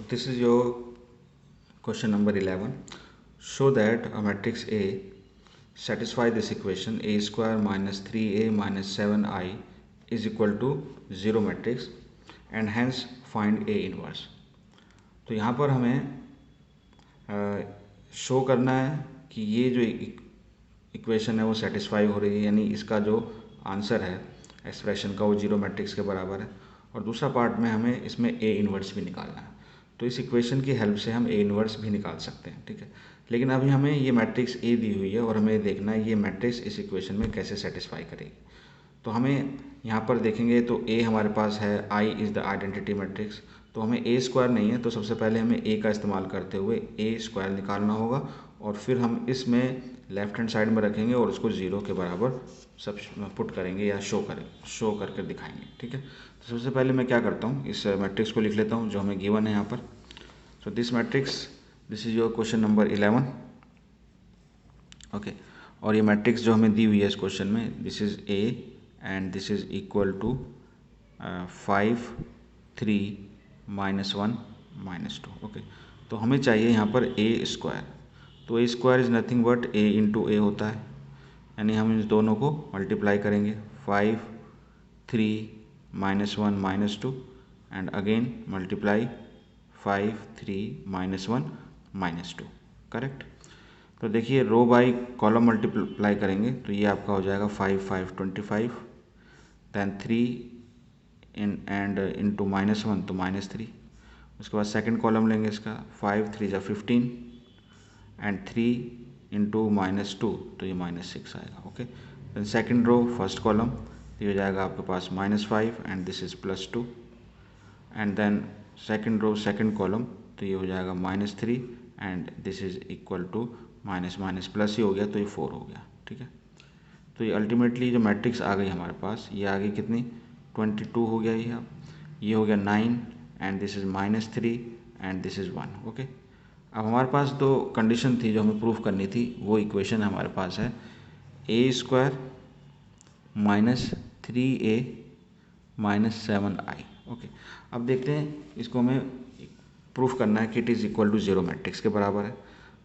this is your question number 11. Show that a matrix A satisfy this equation a square minus 3a minus 7i is equal to 0 matrix and hence find A inverse. तो यहाँ पर हमें show करना है कि ये जो equation है वो सेटिस्फाई हो रही है, यानी इसका जो आंसर है एक्सप्रेशन का वो 0 मैट्रिक्स के बराबर है। और दूसरा पार्ट में हमें इसमें ए इन्वर्स भी निकालना है। तो इस इक्वेशन की हेल्प से हम ए इन्वर्स भी निकाल सकते हैं, ठीक है। लेकिन अभी हमें ये मैट्रिक्स ए दी हुई है और हमें देखना है ये मैट्रिक्स इस इक्वेशन में कैसे सेटिस्फाई करेगी। तो हमें यहाँ पर देखेंगे तो ए हमारे पास है, I is the identity matrix. तो हमें ए स्क्वायर नहीं है, तो सबसे पहले हमें ए का इस्तेमाल करते हुए ए स्क्वायर निकालना होगा और फिर हम इसमें लेफ्ट हैंड साइड में रखेंगे और उसको 0 के बराबर सब पुट करेंगे या शो करके दिखाएंगे, ठीक है। तो सबसे पहले मैं क्या करता हूँ, इस मैट्रिक्स को लिख लेता हूँ जो हमें गिवन है यहाँ पर। So this matrix, this is your question number 11, okay. और ये मैट्रिक्स जो हमें दी हुई है इस क्वेश्चन में, this is A and this is equal to 5 3 -1 -2, okay. तो हमें चाहिए यहाँ पर ए स्क्वायर। तो A square is nothing but A into A होता है, यानी हम इन दोनों को मल्टीप्लाई करेंगे 5 3 -1 -2 एंड अगेन मल्टीप्लाई 5 3 -1 -2, करेक्ट। तो देखिए रो बाई कॉलम मल्टीप्लाई करेंगे तो ये आपका हो जाएगा 5 5 25, दैन 3 एंड इंटू -1 तो -3। उसके बाद सेकंड कॉलम लेंगे इसका 5 3 जा 15 एंड 3 इंटू -2 तो ये -6 आएगा, okay. Then second row first column तो ये हो जाएगा आपके पास -5 and this is +2 and then second row second column तो ये हो जाएगा -3 and this is equal to minus plus ही हो गया तो ये 4 हो गया, ठीक है। तो ये अल्टीमेटली जो मैट्रिक्स आ गई हमारे पास, ये आ गई कितनी 22 हो गया ये हो गया 9 and this is -3 and this is 1, okay. अब हमारे पास दो कंडीशन थी जो हमें प्रूफ करनी थी, वो इक्वेशन हमारे पास है ए स्क्वायर -3a -7i, ओके। अब देखते हैं इसको हमें प्रूफ करना है कि it is equal to 0 matrix के बराबर है।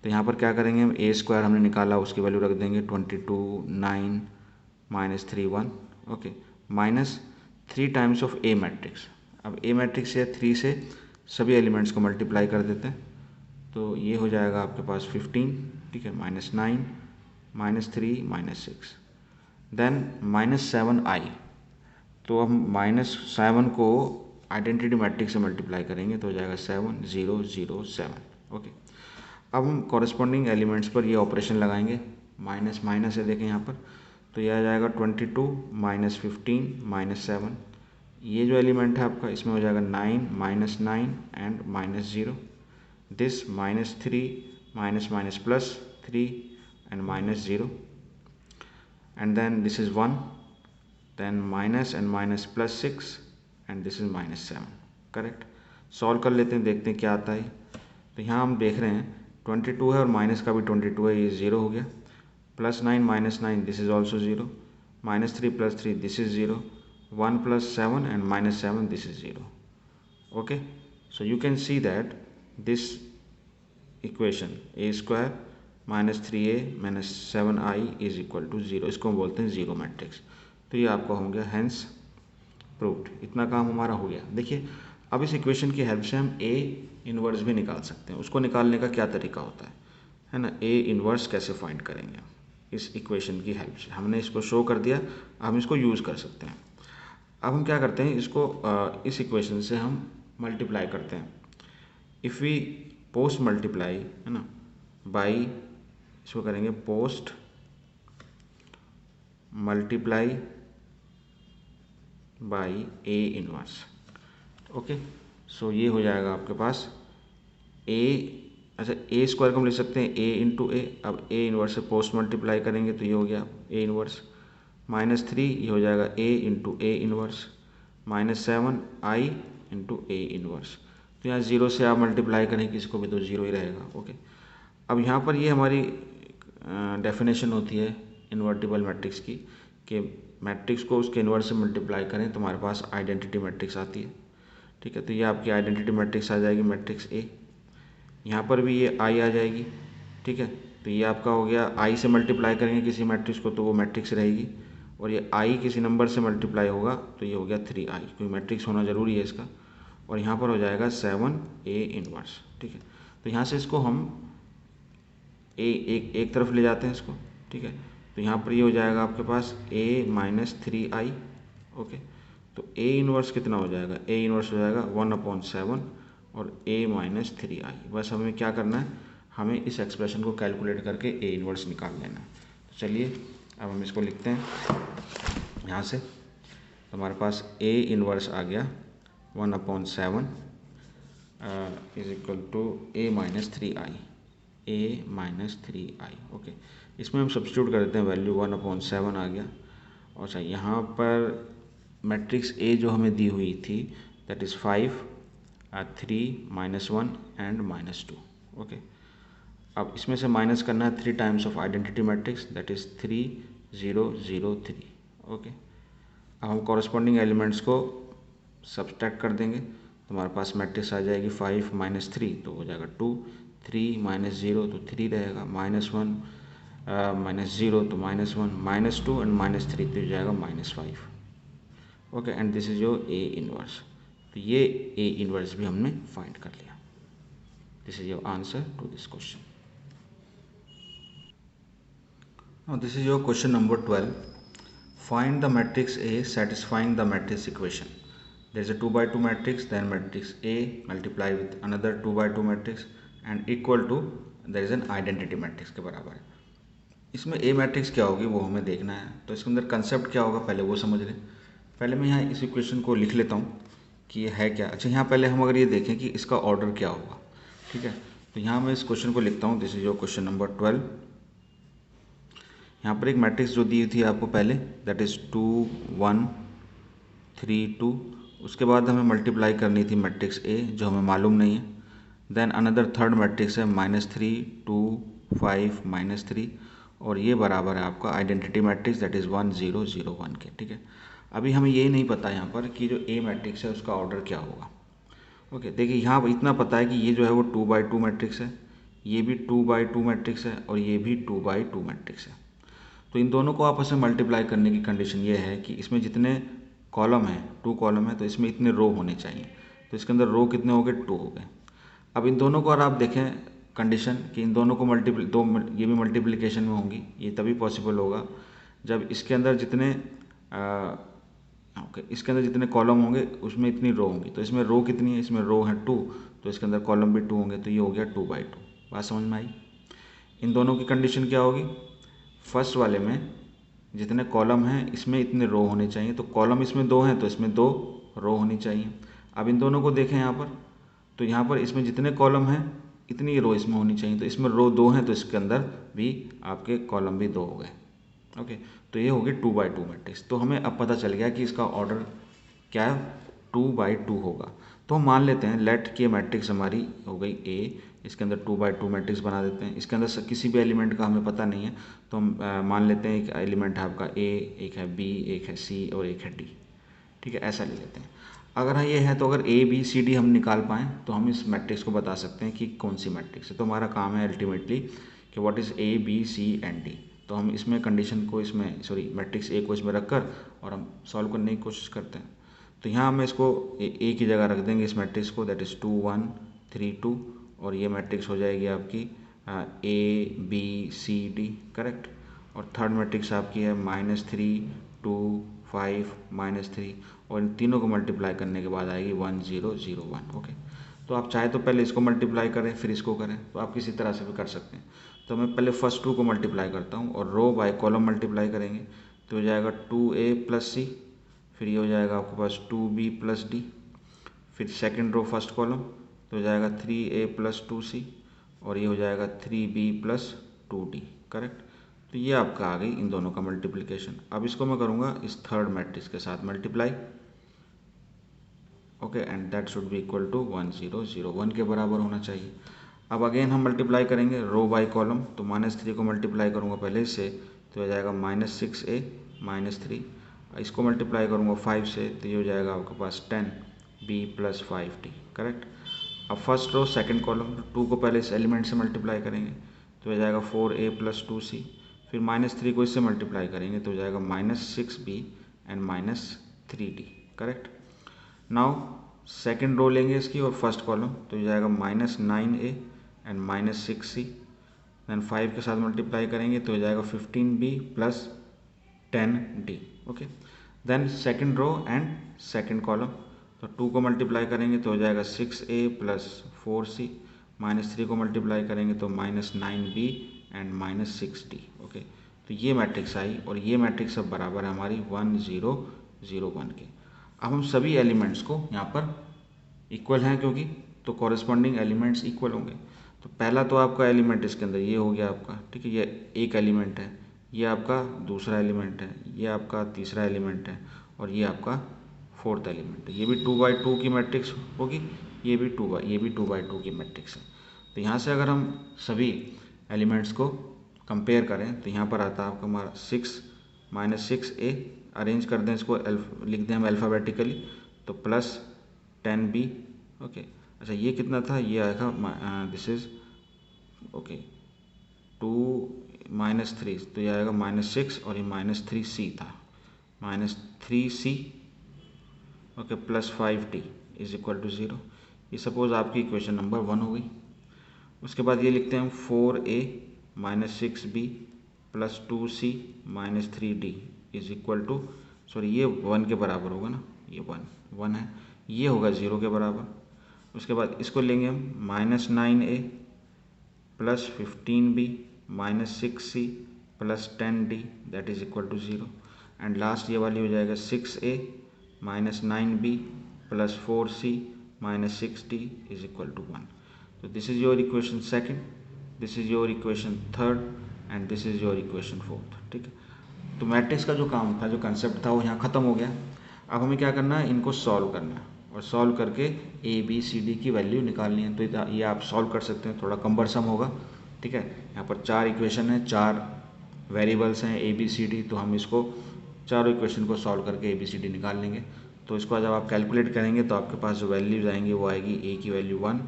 तो यहाँ पर क्या करेंगे हम, ए स्क्वायर हमने निकाला उसकी वैल्यू रख देंगे 22 9 -3 1, okay, -3 times of A matrix. अब ए मैट्रिक्स है 3 से सभी एलिमेंट्स को मल्टीप्लाई कर देते हैं तो ये हो जाएगा आपके पास 15, ठीक है, -9 -3 -6 देन -7i। तो हम -7 को आइडेंटिटी मैट्रिक्स से मल्टीप्लाई करेंगे तो हो जाएगा 7 0 0 7, ओके। अब हम कॉरेस्पॉन्डिंग एलिमेंट्स पर ये ऑपरेशन लगाएंगे, माइनस माइनस है, देखें यहाँ पर, तो यह आ जाएगा 22 -15 -7। ये जो एलिमेंट है आपका इसमें हो जाएगा 9 -9 and -0, this -3 +3 and -0 and then this is 1, then minus and minus +6 and this is -7, correct. Solve कर लेते हैं, देखते हैं क्या आता है। तो यहाँ हम देख रहे हैं 22 है और माइनस का भी 22 है, ये 0 हो गया, +9 -9 this is also 0, -3 +3 this is 0, 1 +7 and -7 this is 0, okay. So you can see that this equation a square -3a -7i is equal to 0, इसको हम बोलते हैं 0 मैट्रिक्स। तो ये आपका हो गया हैंस प्रूव्ड, इतना काम हमारा हो गया। देखिए अब इस इक्वेशन की हेल्प से हम ए इन्वर्स भी निकाल सकते हैं। उसको निकालने का क्या तरीका होता है ना, ए इन्वर्स कैसे फाइंड करेंगे इस इक्वेशन की हेल्प से। हमने इसको शो कर दिया, हम इसको यूज़ कर सकते हैं। अब हम क्या करते हैं, इसको इस इक्वेशन से हम मल्टीप्लाई करते हैं। इफ़ वी पोस्ट मल्टीप्लाई, है ना, बाई, इसको करेंगे post multiply by A inverse, okay. So ये हो जाएगा आपके पास ए, अच्छा ए स्क्वायर को हम लिख सकते हैं ए इंटू ए। अब ए इन्वर्स से पोस्ट मल्टीप्लाई करेंगे तो ये हो गया ए इन्वर्स, -3 ये हो जाएगा ए into A inverse, -7i into A inverse. तो यहाँ 0 से आप मल्टीप्लाई करेंगे किसी को भी तो 0 ही रहेगा, ओके। अब यहाँ पर ये हमारी डेफिनेशन होती है इन्वर्टिबल मैट्रिक्स की, कि मैट्रिक्स को उसके इन्वर्स से मल्टीप्लाई करें तो हमारे पास आइडेंटिटी मैट्रिक्स आती है, ठीक है। तो ये आपकी आइडेंटिटी मैट्रिक्स आ जाएगी, मैट्रिक्स ए। यहाँ पर भी ये आई आ जाएगी, ठीक है। तो ये आपका हो गया, आई से मल्टीप्लाई करेंगे किसी मैट्रिक्स को तो वो मैट्रिक्स रहेगी, और ये आई किसी नंबर से मल्टीप्लाई होगा तो ये हो गया 3i, क्योंकि मैट्रिक्स होना ज़रूरी है इसका। और यहाँ पर हो जाएगा 7a इनवर्स, ठीक है। तो यहाँ से इसको हम एक तरफ ले जाते हैं इसको, ठीक है। तो यहाँ पर ये हो जाएगा आपके पास a माइनस 3i, ओके। तो a इनवर्स कितना हो जाएगा, a इनवर्स हो जाएगा 1/7 और a माइनस 3i। बस हमें क्या करना है, हमें इस एक्सप्रेशन को कैलकुलेट करके a इनवर्स निकाल लेना है। तो चलिए अब हम इसको लिखते हैं यहाँ से। तो हमारे पास a इनवर्स आ गया 1/7 is equal to a minus 3i, a minus 3i, okay. इसमें हम सब्स्टिट्यूट कर देते हैं वैल्यू, 1/7 आ गया। और अच्छा, यहाँ पर मैट्रिक्स ए जो हमें दी हुई थी दैट इज़ 5, 3, -1 एंड -2, ओके। अब इसमें से माइनस करना है 3 times of identity matrix that is 3, 0, 0, 3, okay. अब हम कॉरस्पॉन्डिंग एलिमेंट्स को सब्सट्रैक्ट कर देंगे, तो हमारे पास मैट्रिक्स आ जाएगी 5 - 3 तो हो जाएगा 2, 3 - 0 तो 3 रहेगा, -1 -0 तो -1, -2 एंड -3 तो हो जाएगा -5, okay. And this is your a inverse. तो ये ए इनवर्स भी हमने फाइंड कर लिया। This is your answer to this question. Now this is your question number 12। Find the matrix A satisfying the matrix equation. There is a 2x2 matrix, then matrix A multiply with another 2x2 matrix and equal to there is an identity matrix के बराबर है। इसमें A matrix क्या होगी वो हमें देखना है। तो इसके अंदर कंसेप्ट क्या होगा पहले वो समझ लें। पहले मैं यहाँ इस इक्वेशन को लिख लेता हूँ कि ये है क्या। अच्छा, यहाँ पहले हम अगर ये देखें कि इसका ऑर्डर क्या होगा, ठीक है। तो यहाँ मैं इस क्वेश्चन को लिखता हूँ, this is your question number 12। यहाँ पर एक मैट्रिक्स जो दी थी आपको पहले दैट इज़ 2, 1, 3, 2। उसके बाद हमें मल्टीप्लाई करनी थी मैट्रिक्स ए जो हमें मालूम नहीं है। देन अनदर थर्ड मैट्रिक्स है -3, 2, 5, -3 और ये बराबर है आपका आइडेंटिटी मैट्रिक्स दैट इज़ 1, 0, 0, 1 के, ठीक है। अभी हमें ये नहीं पता यहाँ पर कि जो ए मैट्रिक्स है उसका ऑर्डर क्या होगा, ओके। देखिए यहाँ पर इतना पता है कि ये जो है वो 2x2 मैट्रिक्स है, ये भी 2x2 मैट्रिक्स है और ये भी 2x2 मैट्रिक्स है। तो इन दोनों को आपस में मल्टीप्लाई करने की कंडीशन ये है कि इसमें जितने कॉलम हैं, 2 कॉलम है तो इसमें इतने रो होने चाहिए। तो इसके अंदर रो कितने हो गए, 2 हो गए। अब इन दोनों को अगर आप देखें कंडीशन कि इन दोनों को ये भी मल्टीप्लिकेशन में होंगी, ये तभी पॉसिबल होगा जब इसके अंदर इसके अंदर जितने कॉलम होंगे उसमें इतनी रो होंगी। तो इसमें रो कितनी है, इसमें रो है 2 तो इसके अंदर कॉलम भी 2 होंगे, तो ये हो गया 2x2। बात समझ में आई। इन दोनों की कंडीशन क्या होगी, फर्स्ट वाले में जितने कॉलम हैं इसमें इतने रो होने चाहिए, तो कॉलम इसमें 2 हैं तो इसमें 2 रो होनी चाहिए। अब इन दोनों को देखें यहाँ पर, तो यहाँ पर इसमें जितने कॉलम हैं इतनी रो इसमें होनी चाहिए, तो इसमें रो 2 हैं तो इसके अंदर भी आपके कॉलम भी 2 हो गए, ओके। तो ये हो गई 2x2 मैट्रिक्स। तो हमें अब पता चल गया कि इसका ऑर्डर क्या है, 2x2 होगा। तो हम मान लेते हैं लेट के मैट्रिक्स हमारी हो गई ए, इसके अंदर 2x2 मैट्रिक्स बना देते हैं। इसके अंदर किसी भी एलिमेंट का हमें पता नहीं है तो हम मान लेते हैं एक एलिमेंट है आपका ए, एक है बी, एक है सी और एक है डी, ठीक है, ऐसा ले लेते हैं। अगर ये है तो अगर ए बी सी डी हम निकाल पाएँ तो हम इस मैट्रिक्स को बता सकते हैं कि कौन सी मैट्रिक्स है। तो हमारा काम है अल्टीमेटली कि what is a b c and d. तो हम इसमें कंडीशन को मैट्रिक्स ए को इसमें रखकर और हम सॉल्व करने की कोशिश करते हैं। तो यहाँ हम इसको ए की जगह रख देंगे इस मैट्रिक्स को दैट इज़ 2, 1, 3, 2 और ये मैट्रिक्स हो जाएगी आपकी a b c d, correct. और थर्ड मैट्रिक्स आपकी है -3, 2, 5, -3 और इन तीनों को मल्टीप्लाई करने के बाद आएगी 1, 0, 0, 1, ओके। तो आप चाहे तो पहले इसको मल्टीप्लाई करें फिर इसको करें, तो आप किसी तरह से भी कर सकते हैं। तो मैं पहले फर्स्ट 2 को मल्टीप्लाई करता हूँ और रो बाय कॉलम मल्टीप्लाई करेंगे तो हो जाएगा 2a + c, फिर ये हो जाएगा आपके पास 2b + d, फिर सेकंड रो फर्स्ट कॉलम तो हो जाएगा 3a + 2c और ये हो जाएगा 3b + 2d, करेक्ट। तो ये आपका आ गई इन दोनों का मल्टीप्लिकेशन। अब इसको मैं करूँगा इस थर्ड मैट्रिक्स के साथ multiply, okay, and that should be equal to 1, 0, 0, 1 के बराबर होना चाहिए। अब अगेन हम मल्टीप्लाई करेंगे रो बाय कॉलम, तो -3 को मल्टीप्लाई करूँगा पहले इससे तो हो जाएगा -6a -3, इसको मल्टीप्लाई करूँगा 5 से तो ये हो जाएगा आपके पास 10, बी प्लस 5d, करेक्ट। अब फर्स्ट रो सेकंड कॉलम, 2 को पहले इस एलिमेंट से मल्टीप्लाई करेंगे तो हो जाएगा 4a प्लस 2c, फिर -3 को इससे मल्टीप्लाई करेंगे तो हो जाएगा -6b and -3d, correct. Now second row लेंगे इसकी और फर्स्ट कॉलम तो हो जाएगा -9a एंड -6c, देन 5 के साथ मल्टीप्लाई करेंगे तो हो जाएगा 15b plus 10d, okay. Then second row and second column, तो 2 को मल्टीप्लाई करेंगे तो हो जाएगा 6a प्लस 4c, -3 को मल्टीप्लाई करेंगे तो -9b एंड -6d, ओके। तो ये मैट्रिक्स आई और ये मैट्रिक्स अब बराबर है हमारी 1 0 0 1 के। अब हम सभी एलिमेंट्स को यहाँ पर इक्वल हैं क्योंकि, तो कॉरेस्पॉन्डिंग एलिमेंट्स इक्वल होंगे। तो पहला तो आपका एलिमेंट इसके अंदर ये हो गया आपका, ठीक है, ये एक एलिमेंट है, ये आपका दूसरा एलिमेंट है, ये आपका तीसरा एलिमेंट है और ये आपका फोर्थ एलिमेंट है। ये भी 2/2 की मैट्रिक्स होगी, ये भी 2/2 की मैट्रिक्स है। तो यहाँ से अगर हम सभी एलिमेंट्स को कंपेयर करें तो यहाँ पर आता है आपका हमारा 6 अरेंज कर दें इसको, लिख दें हम अल्फ़ाबेटिकली, तो प्लस 10b, ओके। अच्छा ये कितना था, ये आएगा दिस इज ओके 2 -3, तो ये आएगा -6 और ये -3c था, -3c, okay, plus 5d is equal to 0। ये सपोज आपकी इक्वेशन नंबर 1 हो गई। उसके बाद ये लिखते हैं हम 4a -6b plus 2c -3d is equal to, sorry ये 1 के बराबर होगा ना, ये 1 है, ये होगा 0 के बराबर। उसके बाद इसको लेंगे हम -9a plus 15b -6c plus 10d that is equal to 0, and last ये वाली हो जाएगा 6a -9b plus 4c -6d is equal to 1। तो this is your equation second, this is your equation third and this is your equation fourth, ठीक है। तो matrix का जो काम था, जो कंसेप्ट था, वो यहाँ ख़त्म हो गया। अब हमें क्या करना है, इनको सॉल्व करना है और सॉल्व करके ABCD की वैल्यू निकालनी है। तो ये आप सॉल्व कर सकते हैं, थोड़ा कम्बरसम होगा, ठीक है। यहाँ पर 4 इक्वेशन है, 4 वेरिएबल्स हैं ABCD, तो हम इसको चारों इक्वेशन को सॉल्व करके ABCD निकाल लेंगे। तो इसको जब आप कैलकुलेट करेंगे तो आपके पास जो वैल्यूज आएंगी वो आएगी A की वैल्यू 1,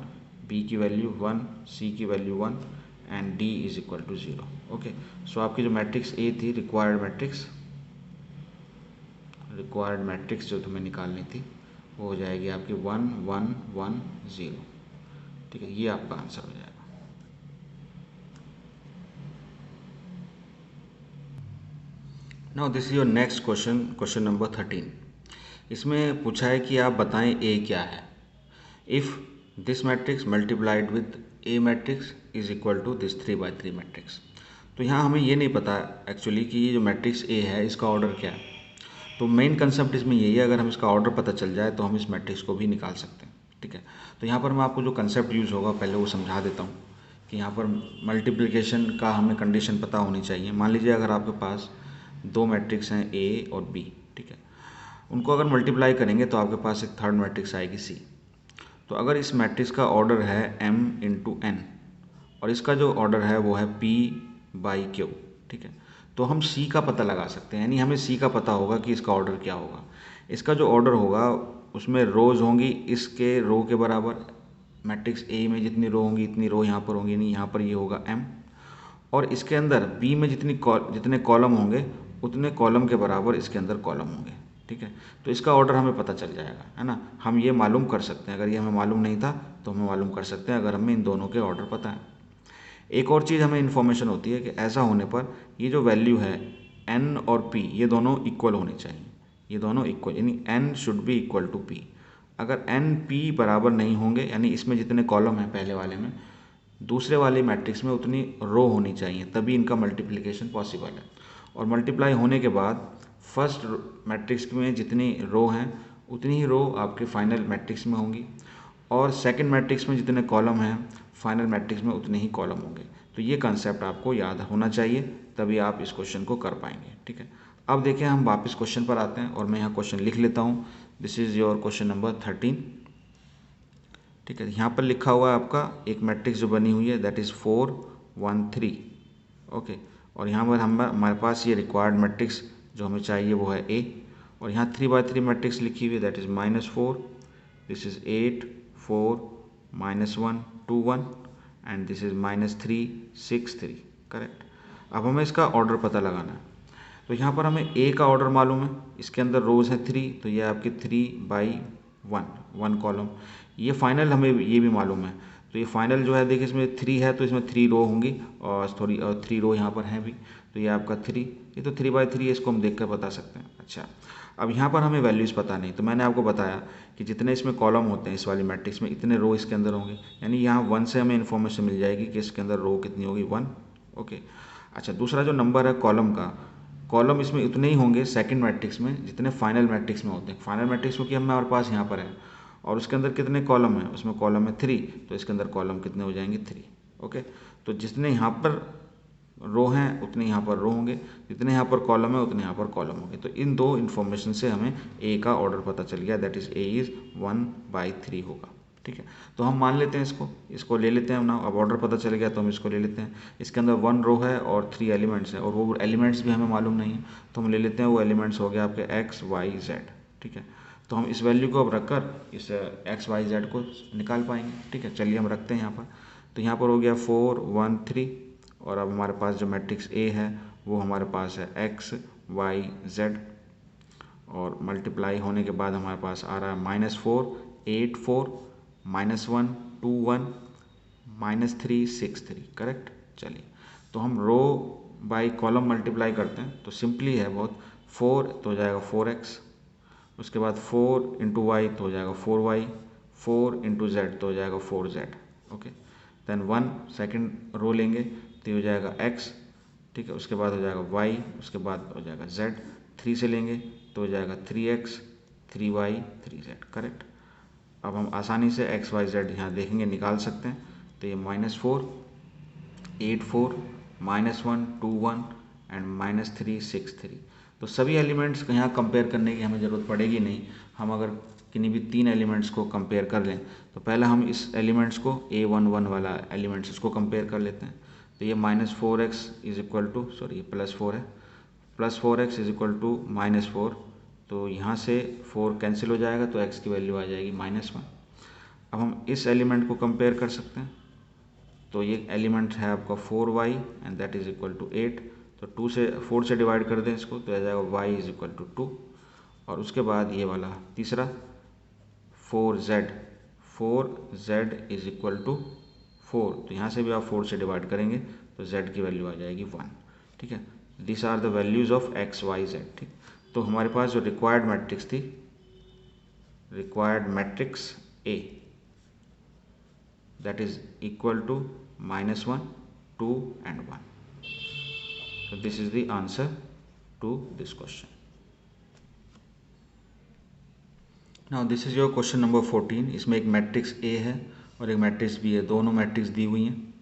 B की वैल्यू 1, C की value 1 and D is equal to 0, okay. So आपकी जो मैट्रिक्स A थी, रिक्वायर्ड मैट्रिक्स जो तुम्हें निकालनी थी वो हो जाएगी आपकी 1 1 1 0, ठीक है। ये आपका आंसर हो जाएगा। Now this is your next question, question number 13। इसमें पूछा है कि आप बताएं A क्या है। If this matrix multiplied with A matrix is equal to this 3/3 matrix. तो यहाँ हमें ये नहीं पता एक्चुअली कि ये जो मैट्रिक्स A है इसका ऑर्डर क्या है। तो मेन कंसेप्ट इसमें यही है, अगर हम इसका ऑर्डर पता चल जाए तो हम इस मैट्रिक्स को भी निकाल सकते हैं, ठीक है। तो यहाँ पर मैं आपको जो कंसेप्ट यूज़ होगा पहले वो समझा देता हूँ कि यहाँ पर मल्टीप्लिकेशन का हमें कंडीशन पता होनी चाहिए। मान लीजिए अगर आपके पास 2 मैट्रिक्स हैं A और B, ठीक है, उनको अगर मल्टीप्लाई करेंगे तो आपके पास एक थर्ड मैट्रिक्स आएगी C। तो अगर इस मैट्रिक्स का ऑर्डर है m इंटू n और इसका जो ऑर्डर है वो है p/q, ठीक है, तो हम C का पता लगा सकते हैं, यानी हमें C का पता होगा कि इसका ऑर्डर क्या होगा। इसका जो ऑर्डर होगा उसमें रोज होंगी इसके रो के बराबर, मैट्रिक्स A में जितनी रो होंगी इतनी रो यहाँ पर होंगी, नहीं यहाँ पर ये होगा m, और इसके अंदर B में जितने कॉलम होंगे उतने कॉलम के बराबर इसके अंदर कॉलम होंगे, ठीक है। तो इसका ऑर्डर हमें पता चल जाएगा, है ना। हम ये मालूम कर सकते हैं, अगर ये हमें मालूम नहीं था तो हमें मालूम कर सकते हैं अगर हमें इन दोनों के ऑर्डर पता है। एक और चीज़ हमें इन्फॉर्मेशन होती है कि ऐसा होने पर ये जो वैल्यू है n और p ये दोनों इक्वल होने चाहिए, ये दोनों इक्वल, यानी n should be equal to p। अगर n p बराबर नहीं होंगे, यानी इसमें जितने कॉलम हैं पहले वाले में, दूसरे वाले मैट्रिक्स में उतनी रो होनी चाहिए, तभी इनका मल्टीप्लिकेशन पॉसिबल है। और मल्टीप्लाई होने के बाद फर्स्ट मैट्रिक्स में जितनी रो हैं उतनी ही रो आपके फाइनल मैट्रिक्स में होंगी, और सेकंड मैट्रिक्स में जितने कॉलम हैं फाइनल मैट्रिक्स में उतने ही कॉलम होंगे। तो ये कंसेप्ट आपको याद होना चाहिए, तभी आप इस क्वेश्चन को कर पाएंगे, ठीक है। अब देखिए हम वापस क्वेश्चन पर आते हैं और मैं यहाँ क्वेश्चन लिख लेता हूँ। This is your question number 13, ठीक है। यहाँ पर लिखा हुआ है आपका एक मैट्रिक्स जो बनी हुई है दैट इज़ 4 1 3, ओके। और यहाँ पर हमारे पास ये रिक्वायर्ड मैट्रिक्स जो हमें चाहिए वो है A, और यहाँ 3/3 मैट्रिक्स लिखी हुई है that is -4 this is 8 4 -1 2 1 and this is -3 6 3, correct. अब हमें इसका ऑर्डर पता लगाना है। तो यहाँ पर हमें ए का ऑर्डर मालूम है, इसके अंदर रोज है 3, तो ये आपकी 3/1 1 कॉलम। ये फाइनल हमें ये भी मालूम है, तो ये फाइनल जो है देखिए इसमें 3 है तो इसमें 3 रो होंगी और थोड़ी और 3 रो यहाँ पर हैं भी, तो ये आपका 3, ये तो 3/3 है, इसको हम देख कर बता सकते हैं। अच्छा, अब यहाँ पर हमें वैल्यूज़ पता नहीं, तो मैंने आपको बताया कि जितने इसमें कॉलम होते हैं इस वाली मैट्रिक्स में, इतने रो इसके अंदर होंगे, यानी यहाँ 1 से हमें इन्फॉर्मेशन मिल जाएगी कि इसके अंदर रो कितनी होगी 1। ओके, अच्छा दूसरा जो नंबर है कॉलम का, कॉलम इसमें उतने ही होंगे सेकंड मैट्रिक्स में जितने फाइनल मैट्रिक्स में होते हैं। फाइनल मैट्रिक्स क्योंकि हमारे पास यहाँ पर है और उसके अंदर कितने कॉलम है, उसमें कॉलम है 3, तो इसके अंदर कॉलम कितने हो जाएंगे 3। ओके, तो जितने यहाँ पर रो हैं उतने यहाँ पर रो होंगे, जितने यहाँ पर कॉलम है उतने यहाँ पर कॉलम होंगे। तो इन दो इन्फॉर्मेशन से हमें ए का ऑर्डर पता चल गया, दैट इज ए इज 1/3 होगा। ठीक है, तो हम मान लेते हैं इसको ले लेते हैं ना। अब ऑर्डर पता चल गया तो हम इसको ले लेते हैं। इसके अंदर 1 रो है और 3 एलिमेंट्स हैं और वो एलिमेंट्स भी हमें मालूम नहीं है, तो हम ले लेते हैं वो एलिमेंट्स हो गया आपके x y z। ठीक है, तो हम इस वैल्यू को अब रखकर इस x y z को निकाल पाएंगे। ठीक है, चलिए हम रखते हैं यहाँ पर। तो यहाँ पर हो गया 4 1 3 और अब हमारे पास जो मैट्रिक्स A है वो हमारे पास है x y z और मल्टीप्लाई होने के बाद हमारे पास आ रहा है -4 8 4 -1 2 1 -3 6 3, करेक्ट। चलिए, तो हम रो बाई कॉलम मल्टीप्लाई करते हैं तो सिंपली है बहुत। 4 तो हो जाएगा 4x, उसके बाद 4 इंटू वाई तो हो जाएगा 4y, 4 इंटू जेड तो हो जाएगा 4z। Okay, then 1 second row लेंगे तो हो जाएगा x। ठीक है, उसके बाद हो जाएगा y, उसके बाद हो जाएगा z। 3 से लेंगे तो हो जाएगा 3x 3y 3z, करेक्ट। अब हम आसानी से x y z यहाँ देखेंगे, निकाल सकते हैं। तो ये -4 8 4 -1 2 1 एंड -3 6 3। तो सभी एलिमेंट्स यहाँ कंपेयर करने की हमें ज़रूरत पड़ेगी नहीं। हम अगर किन्हीं भी 3 एलिमेंट्स को कंपेयर कर लें तो पहले हम इस एलिमेंट्स को A11 वाला एलिमेंट्स इसको कंपेयर कर लेते हैं। तो ये -4x is equal to, sorry +4 है, +4x इज इक्वल टू -4। तो यहाँ से 4 कैंसिल हो जाएगा तो x की वैल्यू आ जाएगी -1। अब हम इस एलिमेंट को कंपेयर कर सकते हैं। तो ये एलिमेंट है आपका 4y and that is equal to 8। तो 4 से डिवाइड कर दें इसको तो आ जाएगा y इज इक्वल टू 2। और उसके बाद ये वाला तीसरा 4z इज इक्वल टू 4। तो यहाँ से भी आप 4 से डिवाइड करेंगे तो z की वैल्यू आ जाएगी 1। ठीक है, this are the values of x y z। ठीक, तो हमारे पास जो रिक्वायर्ड मैट्रिक्स थी, required matrix A, that is equal to -1 2 and 1. So this is the answer to this question. Now this is your question number 14. इसमें एक matrix A है और एक मैट्रिक्स B है, दोनों मैट्रिक्स दी हुई हैं।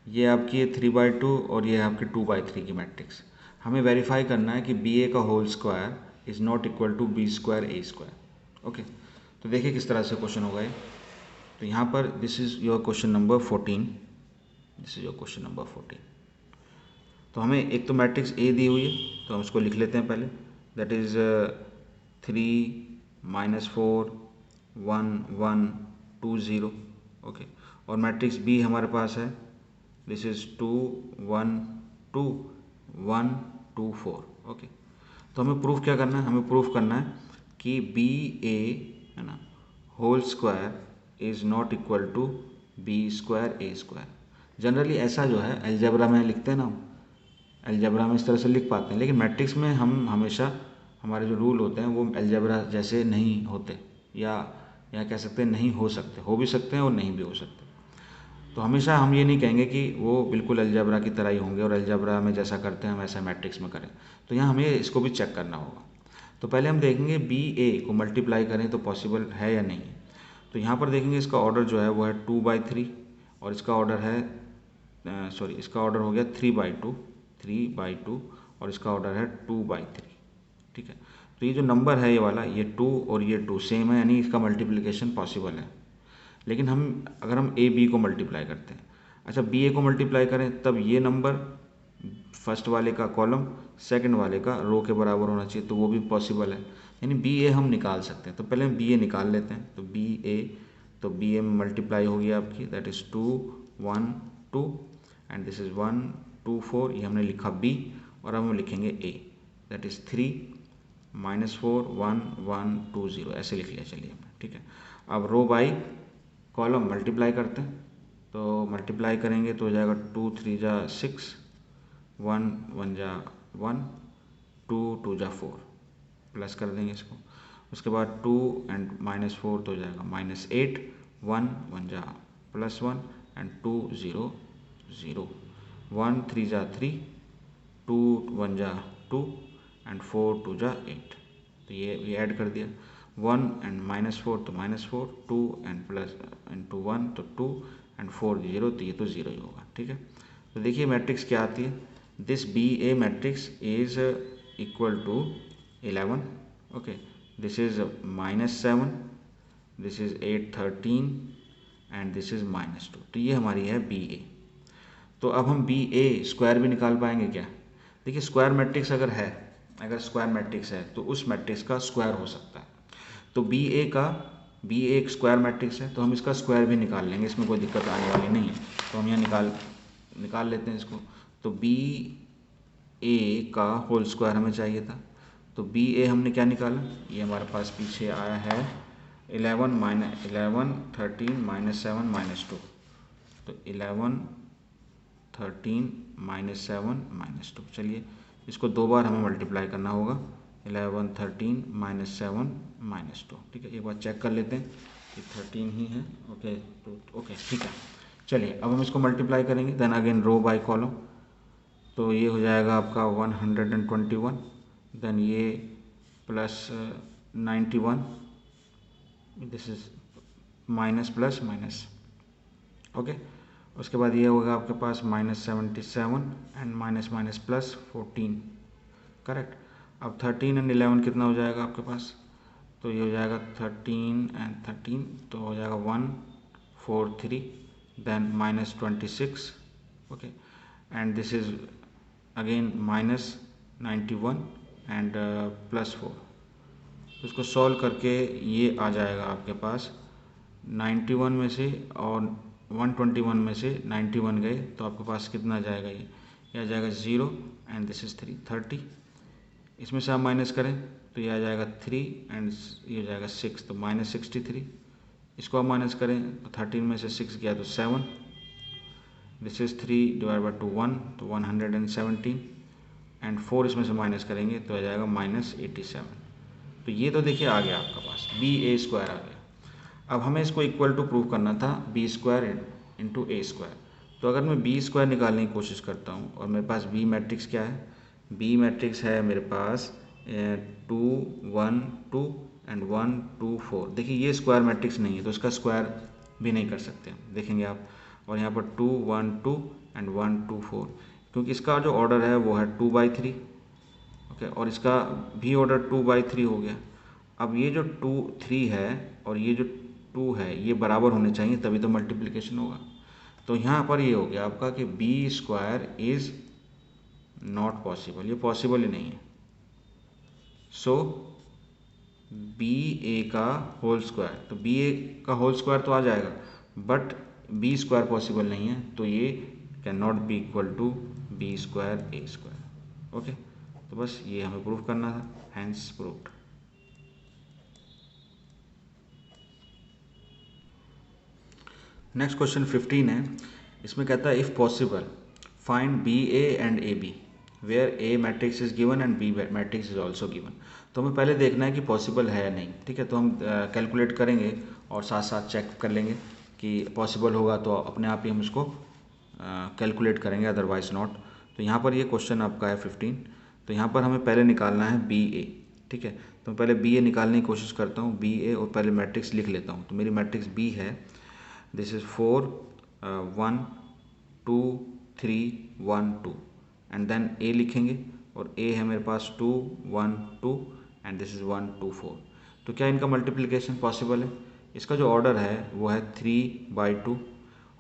ये आपकी है 3/2 और ये है आपकी 2/3 की मैट्रिक्स। हमें वेरीफाई करना है कि BA का whole square is not equal to B² A²। Okay, तो देखिए किस तरह से क्वेश्चन होगा ये। तो यहाँ पर this is your question number 14, this is your question number 14। तो हमें एक तो मैट्रिक्स A दी हुई है तो हम उसको लिख लेते हैं पहले, दैट इज़ 3 -4 1 1 2 0। ओके, और मैट्रिक्स B हमारे पास है, दिस इज़ 2 1 2 1 2 4। ओके, तो हमें प्रूफ क्या करना है, हमें प्रूफ करना है कि BA है ना whole square is not equal to B² A²। Generally ऐसा जो है अलजेब्रा में लिखते हैं ना, अलजेब्रा में इस तरह से लिख पाते हैं, लेकिन मैट्रिक्स में हम हमेशा हमारे जो रूल होते हैं वो अलजेब्रा जैसे नहीं होते, या कह सकते हैं नहीं हो सकते, हो भी सकते हैं और नहीं भी हो सकते। तो हमेशा हम ये नहीं कहेंगे कि वो बिल्कुल अलजेब्रा की तरह ही होंगे और अलजेब्रा में जैसा करते हैं हम ऐसा मैट्रिक्स में करें। तो यहाँ हमें इसको भी चेक करना होगा। तो पहले हम देखेंगे BA को मल्टीप्लाई करें तो पॉसिबल है या नहीं। तो यहाँ पर देखेंगे इसका ऑर्डर जो है वो है 2/3 और इसका ऑर्डर है इसका ऑर्डर हो गया 3/2 और इसका ऑर्डर है 2/3। ठीक है, तो ये जो नंबर है ये वाला, ये 2 और ये 2 सेम है, यानी इसका मल्टीप्लिकेशन पॉसिबल है। लेकिन अगर हम AB को मल्टीप्लाई करते हैं, अच्छा BA को मल्टीप्लाई करें तब ये नंबर फर्स्ट वाले का कॉलम सेकंड वाले का रो के बराबर होना चाहिए, तो वो भी पॉसिबल है, यानी बी ए हम निकाल सकते हैं। तो पहले हम बी ए निकाल लेते हैं। तो बी ए, तो बी ए में मल्टीप्लाई होगी आपकी, that is 2 1 2 and this is 1 2 4, ये हमने लिखा बी, और अब हम लिखेंगे ए, दैट इज़ 3 -4 1 1 2 0, ऐसे लिख लिया। चलिए ठीक है। अब रो बाई कॉलम मल्टीप्लाई करते हैं, तो मल्टीप्लाई करेंगे तो हो जाएगा 2 3 जा 6, 1 1 जा 1, 2 2 जा 4, प्लस कर देंगे इसको। उसके बाद 2 एंड -4 तो हो जाएगा -8, 1 1 जा +1 एंड 2 0 0, 1 3 जा 3, 2 1 जा 2 एंड 4 2 जा 8। तो ये ऐड कर दिया, 1 एंड -4 तो -4, 2 एंड प्लस इंटू 1 तो 2 एंड 4 0, तो ये तो 0 ही होगा। ठीक है। तो देखिए मैट्रिक्स क्या आती है, this b a matrix is equal to 11, okay, this is -7, this is 8 13 and this is -2। तो ये हमारी है बी ए। तो अब हम बी ए स्क्वायर भी निकाल पाएंगे क्या? देखिए स्क्वायर मैट्रिक्स अगर है, अगर स्क्वायर मैट्रिक्स है तो उस मैट्रिक्स का स्क्वायर हो सकता है। तो बी ए एक स्क्वायर मैट्रिक्स है, तो हम इसका स्क्वायर भी निकाल लेंगे, इसमें कोई दिक्कत आने वाली नहीं है। तो हम यहाँ निकाल लेते हैं इसको। तो बी ए का होल स्क्वायर हमें चाहिए था, तो बी ए हमने क्या निकाला, ये हमारे पास पीछे आया है 11 13 -7 -2। तो 11 13 -7 -2। चलिए इसको दो बार हमें मल्टीप्लाई करना होगा, 11 13 -7 -2। ठीक है, एक बार चेक कर लेते हैं कि 13 ही है। ओके, तो ओके ठीक है। चलिए अब हम इसको मल्टीप्लाई करेंगे, then again row by column. तो ये हो जाएगा आपका 121, देन ये plus 91, this is minus plus minus, okay. उसके बाद ये होगा आपके पास -77 and minus minus plus 14, correct. अब 13 एंड 11 कितना हो जाएगा आपके पास, तो ये हो जाएगा 13 एंड 13, तो हो जाएगा 143, then -26, okay, and this is again -91 and +4। तो इसको सॉल्व करके ये आ जाएगा आपके पास 91 में से, और 121 में से 91 गए तो आपके पास कितना आ जाएगा, ये आ जाएगा 0 एंड दिस इज 30। इसमें से आप माइनस करें तो ये आ जाएगा 3 एंड ये हो जाएगा 6, तो -63। इसको आप माइनस करें तो 13 में से 6 गया तो 7, दिस इज 3 डिवाइड बाई 2 1, तो 117 एंड 4 इसमें से माइनस करेंगे तो आ जाएगा -87। तो ये तो देखिए आ गया आपका पास बी ए स्क्वायर आ गया। अब हमें इसको इक्वल टू प्रूव करना था बी स्क्वायर इंटू ए स्क्वायर। तो अगर मैं बी स्क्वायर निकालने की कोशिश करता हूँ, और मेरे पास बी मैट्रिक्स क्या है, बी मैट्रिक्स है मेरे पास 2 1 2 एंड 1 2 4। देखिए ये स्क्वायर मैट्रिक्स नहीं है, तो इसका स्क्वायर भी नहीं कर सकते हम, देखेंगे आप। और यहाँ पर 2 1 2 एंड 1 2 4, क्योंकि इसका जो ऑर्डर है वो है 2/3, ओके, और इसका भी ऑर्डर 2/3 हो गया। अब ये जो 2 3 है और ये जो 2 है ये बराबर होने चाहिए, तभी तो मल्टीप्लिकेशन होगा। तो यहाँ पर ये हो गया आपका कि b square is not possible, ये पॉसिबल ही नहीं है। सो बी ए का होल स्क्वायर, तो बी ए का होल स्क्वायर तो आ जाएगा, बट बी स्क्वायर पॉसिबल नहीं है, तो ये can not be equal to b square a square. Okay, तो बस ये हमें प्रूव करना था, हैंस प्रूव्ड। नेक्स्ट क्वेश्चन 15 है। इसमें कहता है if possible find b a and a b where a matrix is given and b matrix is also given. तो हमें पहले देखना है कि पॉसिबल है या नहीं। ठीक है, तो हम कैलकुलेट करेंगे और साथ साथ चेक कर लेंगे कि पॉसिबल होगा तो अपने आप ही हम इसको कैलकुलेट करेंगे, अदरवाइज नॉट। तो यहाँ पर ये क्वेश्चन आपका है 15। तो यहाँ पर हमें पहले निकालना है बी ए। ठीक है, तो मैं पहले बी ए निकालने की कोशिश करता हूँ, बी ए, और पहले मैट्रिक्स लिख लेता हूँ। तो मेरी मैट्रिक्स बी है, दिस इज 4 1 2 3 1 2, एंड देन ए लिखेंगे, और ए है मेरे पास 2 1 2 एंड दिस इज 1 2 4। तो क्या इनका मल्टीप्लिकेशन पॉसिबल है? इसका जो ऑर्डर है वो है 3/2,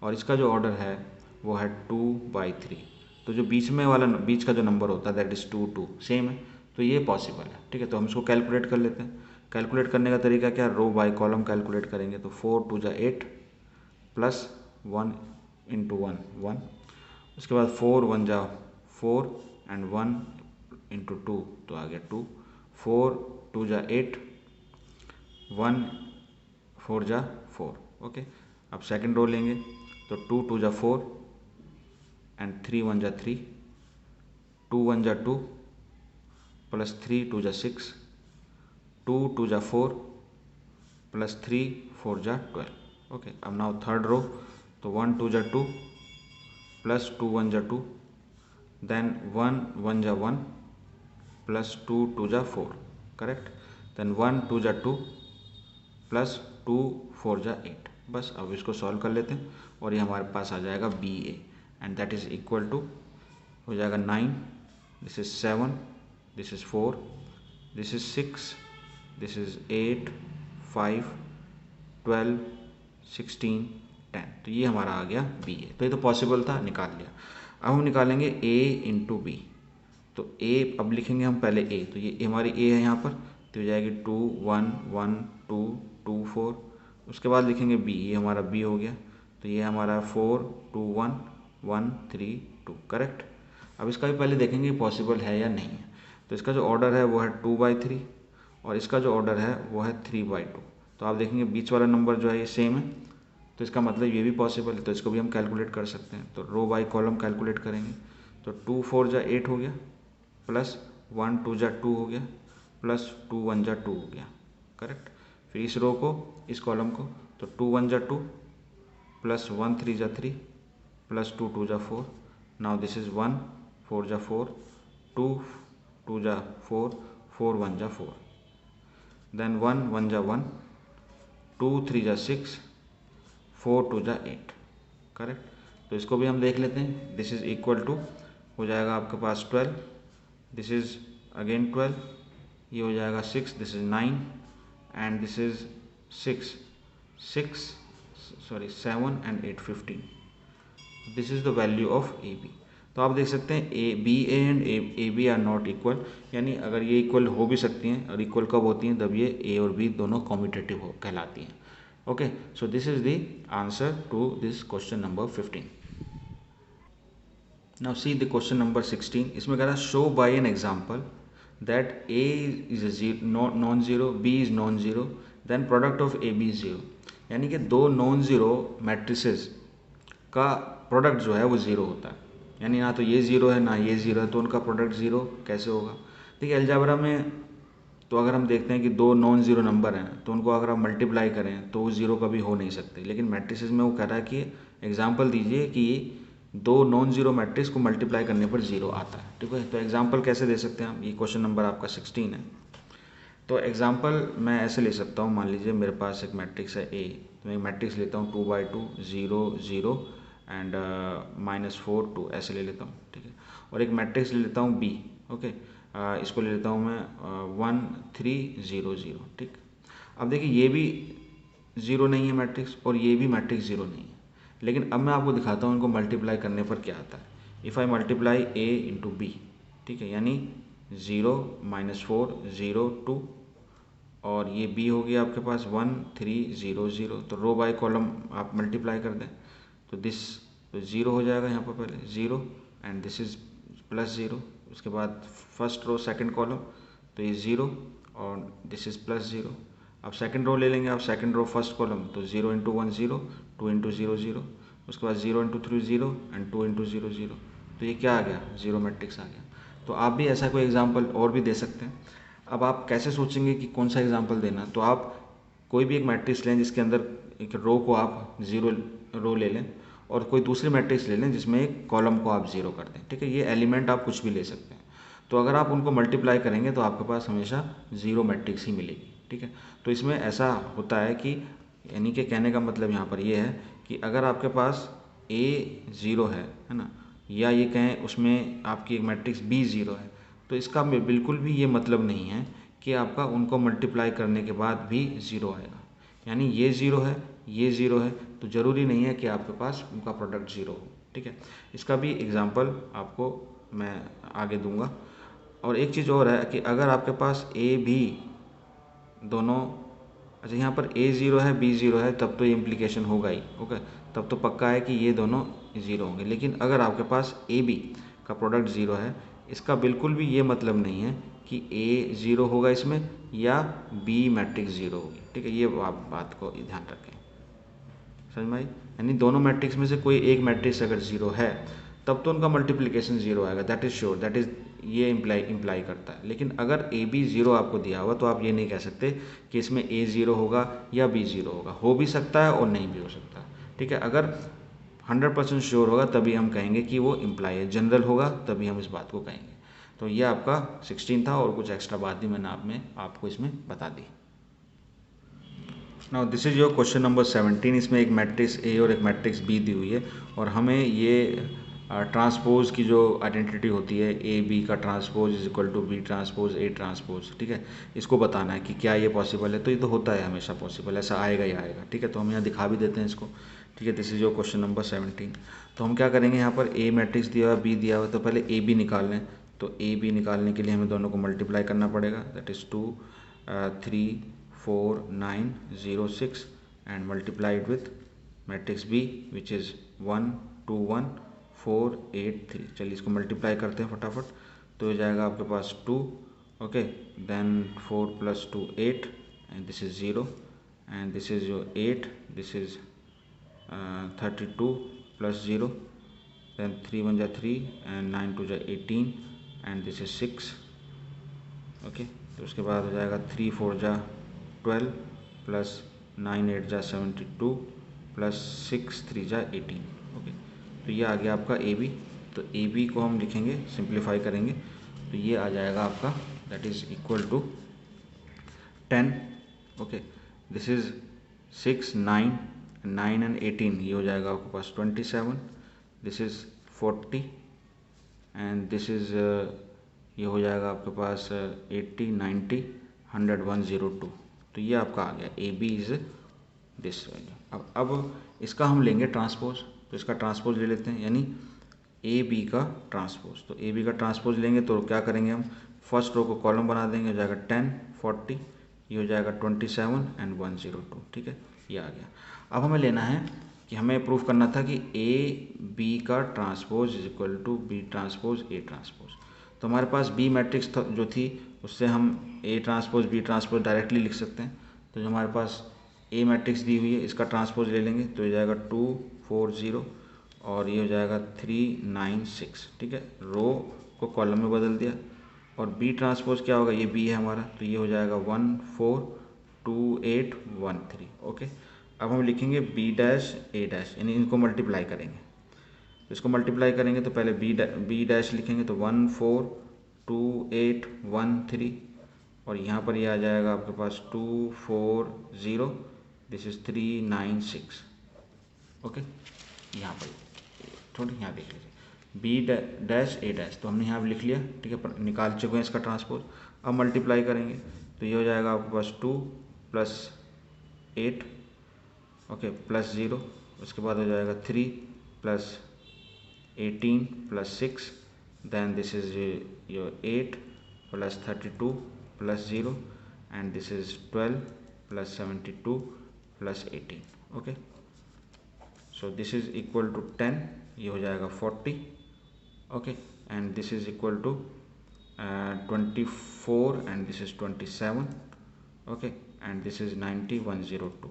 और इसका जो ऑर्डर है वो है 2/3। तो जो बीच का जो नंबर होता है दैट इज़ 2 2 सेम है, तो ये पॉसिबल है। ठीक है, तो हम इसको कैलकुलेट कर लेते हैं। कैलकुलेट करने का तरीका क्या, रो बाय कॉलम कैलकुलेट करेंगे। तो 4 2 जा 8 प्लस 1 इंटू 1 1, उसके बाद 4 1 जा 4 एंड 1 इंटू 2 तो आ गया 2, 4 2 जा 8, 1 4 जा 4। ओके, अब सेकंड रो लेंगे तो 2 2 जा 4 एंड 3 1 जा 3, 2 1 जा 2 प्लस 3 2 जा 6, 2 2 जा 4 प्लस 3 4 जा 12। ओके, अब नाउ थर्ड रो, तो 1 2 जा 2 प्लस 2 1 जा 2, देन 1 1 जा 1 प्लस 2 2 जा 4, करेक्ट। देन 1 2 जा 2 प्लस 2 4 जा 8। बस अब इसको सॉल्व कर लेते हैं और ये हमारे पास आ जाएगा b a, and that is equal to हो जाएगा 9, this is 7, this is 4, this is 6, this is 8 5 12 16 10। तो ये हमारा आ गया बी ए। तो ये तो पॉसिबल था, निकाल लिया। अब हम निकालेंगे ए इंटू बी। तो ए अब लिखेंगे हम पहले ए, तो ये हमारी ए है यहाँ पर, तो हो जाएगी 2 1 1 2 2 4। उसके बाद लिखेंगे बी, ये हमारा बी हो गया, तो ये हमारा 4 2 1 1 3 2, करेक्ट। अब इसका भी पहले देखेंगे पॉसिबल है या नहीं है। तो इसका जो ऑर्डर है वो है 2/3 और इसका जो ऑर्डर है वो है 3/2। तो आप देखेंगे बीच वाला नंबर जो है ये सेम है, तो इसका मतलब ये भी पॉसिबल है, तो इसको भी हम कैलकुलेट कर सकते हैं। तो रो बाय कॉलम कैलकुलेट करेंगे। तो 2 4 जा 8 हो गया, प्लस 1 2 जा 2 हो गया, प्लस 2 1 जा 2 हो गया, करेक्ट। फिर इस रो को, इस कॉलम को, तो 2 1 जा 2 प्लस 1 3 जा 3 प्लस 2 2 जा 4। नाउ दिस इज़ 1 4 जा 4, 2 2 जा 4 4 1 जा 4, देन 1 1 जा 1, 2 3 जा 6, 4 2 जा 8, करेक्ट। तो इसको भी हम देख लेते हैं। दिस इज़ इक्वल टू हो जाएगा आपके पास 12, दिस इज़ अगेन 12, ये हो जाएगा 6, this is 9 and this is 7 and 8 15। This is the value of A b. तो आप देख सकते हैं a b a and a b are not equal, यानी अगर ये इक्वल हो भी सकती हैं, और इक्वल कब होती हैं, तब ये ए और बी दोनों कॉम्यूटेटिव हो कहलाती हैं। Okay, so this is the answer to this question number 15। Now see the question number 16. इसमें कह रहा है show by an example that A is a non zero, B is non zero, then product of A B is zero. यानी कि दो non zero matrices का product जो है वो ज़ीरो होता है, यानी ना तो ये ज़ीरो है ना ये ज़ीरो है, तो उनका प्रोडक्ट ज़ीरो कैसे होगा। देखिए अलजेब्रा में तो अगर हम देखते हैं कि दो नॉन ज़ीरो नंबर हैं तो उनको अगर आप मल्टीप्लाई करें तो वो ज़ीरो कभी हो नहीं सकते, लेकिन मैट्रिसेस में वो कह रहा है कि एग्जाम्पल दीजिए कि दो नॉन ज़ीरो मैट्रिक्स को मल्टीप्लाई करने पर ज़ीरो आता है। ठीक है, तो एग्जाम्पल कैसे दे सकते हैं हम, ये क्वेश्चन नंबर आपका 16 है। तो एग्जाम्पल मैं ऐसे ले सकता हूँ, मान लीजिए मेरे पास एक मैट्रिक्स है ए, तो मैं एक मैट्रिक्स लेता हूँ 2/2 0 0 एंड -4 2, ऐसे ले लेता हूँ। ठीक है, और एक मैट्रिक्स ले लेता हूँ बी। ओके, इसको ले लेता हूँ मैं 1 3 0 0। ठीक, अब देखिए ये भी ज़ीरो नहीं है मैट्रिक्स और ये भी मैट्रिक्स ज़ीरो नहीं है, लेकिन अब मैं आपको दिखाता हूँ इनको मल्टीप्लाई करने पर क्या आता है। If I multiply a into b, ठीक है, यानी 0 -4 0 2, और ये बी हो गया आपके पास 1 3 0 0। तो रो बाय कॉलम आप मल्टीप्लाई कर दें तो दिस तो 0 हो जाएगा यहाँ पर, पहले 0 एंड दिस इज़ +0। उसके बाद फर्स्ट रो सेकंड कॉलम, तो ये 0 और दिस इज़ +0। अब सेकंड रो ले लेंगे आप, सेकंड रो फर्स्ट कॉलम, तो 0 × 1 0, 2 × 0 0, उसके बाद 0 × 3 0 एंड 2 × 0 0। तो ये क्या आ गया, ज़ीरो मैट्रिक्स आ गया। तो आप भी ऐसा कोई एग्जांपल और भी दे सकते हैं। अब आप कैसे सोचेंगे कि कौन सा एग्जांपल देना, तो आप कोई भी एक मैट्रिक्स लें जिसके अंदर एक रो को आप 0 रो ले लें और कोई दूसरी मैट्रिक्स ले लें जिसमें एक कॉलम को आप 0 कर दें। ठीक है, ये एलिमेंट आप कुछ भी ले सकते हैं। तो अगर आप उनको मल्टीप्लाई करेंगे तो आपके पास हमेशा ज़ीरो मैट्रिक्स ही मिलेगी। ठीक है, तो इसमें ऐसा होता है कि, यानी कि कहने का मतलब यहाँ पर ये है कि अगर आपके पास ए 0 है ना, या ये कहें उसमें आपकी एक मैट्रिक्स बी 0 है, तो इसका बिल्कुल भी ये मतलब नहीं है कि आपका उनको मल्टीप्लाई करने के बाद भी 0 आएगा। यानी ये 0 है, ये 0 है, तो ज़रूरी नहीं है कि आपके पास उनका प्रोडक्ट 0 हो। ठीक है, इसका भी एग्जांपल आपको मैं आगे दूंगा। और एक चीज़ और है कि अगर आपके पास ए बी दोनों, अच्छा यहाँ पर ए ज़ीरो है बी ज़ीरो है, तब तो ये इम्प्लीकेशन होगा ही, ओके, तब तो पक्का है कि ये दोनों ज़ीरो होंगे। लेकिन अगर आपके पास ए बी का प्रोडक्ट ज़ीरो है, इसका बिल्कुल भी ये मतलब नहीं है कि ए ज़ीरो होगा इसमें या बी मैट्रिक्स ज़ीरो होगी, ठीक है, ये आप बात को ध्यान रखें, समझ में आई। यानी दोनों मैट्रिक्स में से कोई एक मैट्रिक्स अगर ज़ीरो है तब तो उनका मल्टीप्लिकेशन ज़ीरो आएगा, that is sure, that is ये इम्प्लाई करता है। लेकिन अगर ए बी ज़ीरो आपको दिया हुआ तो आप ये नहीं कह सकते कि इसमें ए ज़ीरो होगा या बी ज़ीरो होगा, हो भी सकता है और नहीं भी हो सकता, ठीक है। अगर 100% श्योर होगा तभी हम कहेंगे कि वो इम्प्लाई है, जनरल होगा तभी हम इस बात को कहेंगे। तो ये आपका 16 था और कुछ एक्स्ट्रा बात भी मैंने आपको इसमें बता दी। Now this is your question number 17। इसमें एक मैट्रिक्स ए और एक मैट्रिक्स बी दी हुई है और हमें ये ट्रांसपोज की जो आइडेंटिटी होती है, ए बी का transpose is equal to B transpose A transpose, ठीक है, इसको बताना है कि क्या ये पॉसिबल है। तो ये तो होता है हमेशा पॉसिबल, ऐसा आएगा ही आएगा, ठीक है। तो हम यहाँ दिखा भी देते हैं इसको, ठीक है। This is your question number 17। तो हम क्या करेंगे, यहाँ पर ए मैट्रिक्स दिया हुआ बी दिया हुआ, तो पहले ए बी निकाल लें। तो ए बी निकालने के लिए हमें दोनों को मल्टीप्लाई करना पड़ेगा, that is 2 3 4 9 0 6 and multiply it with matrix B which is 1 2 1 4 8 3। चलिए इसको मल्टीप्लाई करते हैं फटाफट। तो हो जाएगा आपके पास 2, okay, then 4 + 2 8 and this is 0 and this is your 8, this is 32 + 0, then 3 1 जा 3 and 9 2 जा 18 and this is 6, ओके। तो उसके बाद हो जाएगा 3 4 जा 12 + 9 8 जा 72 + 6 3 जा 18, ओके। तो ये आ गया आपका ए बी। तो ए बी को हम लिखेंगे, सिंप्लीफाई करेंगे, तो ये आ जाएगा आपका that is equal to 10, okay. This is 6 9 9 and 18, ये हो जाएगा आपके पास 27, this is 40 and this is ये हो जाएगा आपके पास 80 90 100 102। तो ये आपका आ गया A B is this value. अब इसका हम लेंगे ट्रांसपोज, तो इसका ट्रांसपोज ले लेते हैं, यानी ए बी का ट्रांसपोज। तो ए बी का ट्रांसपोज लेंगे तो क्या करेंगे, हम फर्स्ट रो को कॉलम बना देंगे, हो जाएगा 10 40, ये हो जाएगा 27 एंड 102, ठीक है, ये आ गया। अब हमें लेना है कि हमें प्रूफ करना था कि ए बी का transpose is equal to B transpose A transpose. तो हमारे पास बी मैट्रिक्स जो थी उससे हम A transpose B transpose directly लिख सकते हैं। तो जो हमारे पास ए मैट्रिक्स दी हुई है इसका ट्रांसपोज ले लेंगे, तो ये जाएगा 2 4 0 और ये हो जाएगा 3 9 6, ठीक है। रो को कॉलम में बदल दिया। और बी ट्रांसपोज क्या होगा, ये बी है हमारा, तो ये हो जाएगा 1 4 2 8 1 3, ओके। अब हम लिखेंगे बी डैश ए डैश, यानी इनको मल्टीप्लाई करेंगे। तो इसको मल्टीप्लाई करेंगे तो पहले बी डैश लिखेंगे, तो 1 4 2 8 1 3, और यहाँ पर ये आ जाएगा आपके पास 2 4 0, दिस इज 3 9 6, ओके। यहाँ पर थोड़ी यहाँ देख लीजिए बी डैश ए डैश, तो हमने यहाँ पर लिख लिया, ठीक है, पर निकाल चुके हैं इसका ट्रांसपोज। अब मल्टीप्लाई करेंगे तो ये हो जाएगा आपके पास 2 + 8, ओके, +0, उसके बाद हो जाएगा 3 + 18 + 6, then this is your 8 + 32 + 0 and this is 12 + 72 + 18, okay। So this is equal to 10, ये हो जाएगा 40, okay, and this is equal to 24 and this is 27, okay, and this is 90 102।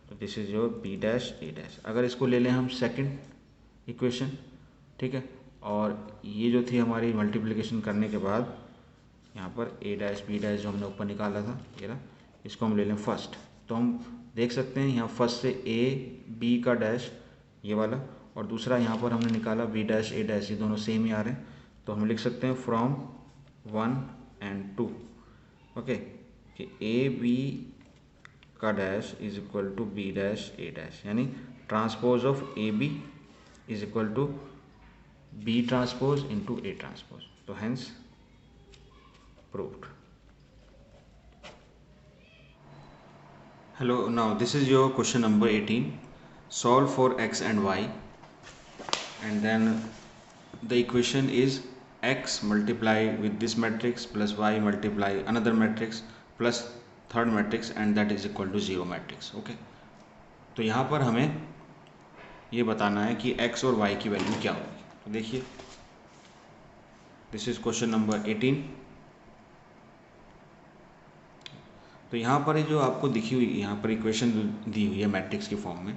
तो this is your B dash A dash. अगर इसको ले लें हम second equation, ठीक है, और ये जो थी हमारी मल्टीप्लिकेशन करने के बाद यहाँ पर ए डैश बी डैश जो हमने ऊपर निकाला था ये रहा, इसको हम ले लें फर्स्ट। तो हम देख सकते हैं यहाँ फर्स्ट से ए बी का डैश ये वाला, और दूसरा यहाँ पर हमने निकाला बी डैश ए डैश, ये दोनों सेम ही आ रहे हैं। तो हम लिख सकते हैं फ्रॉम 1 and 2, ओके, कि ए बी का dash is equal to B dash A dash, यानी transpose of A B is equal to B transpose into A transpose. तो hence proved. Hello, now this is your question number 18। solve for x and y, and then the equation is x multiply with this matrix plus y multiply another matrix plus third matrix and that is equal to 0 matrix. Okay, तो यहाँ पर हमें ये बताना है कि x और y की वैल्यू क्या होगी. तो देखिए, दिस इज क्वेश्चन नंबर 18. तो यहाँ पर जो आपको दिखी हुई यहाँ पर इक्वेशन दी हुई है मैट्रिक्स की फॉर्म में,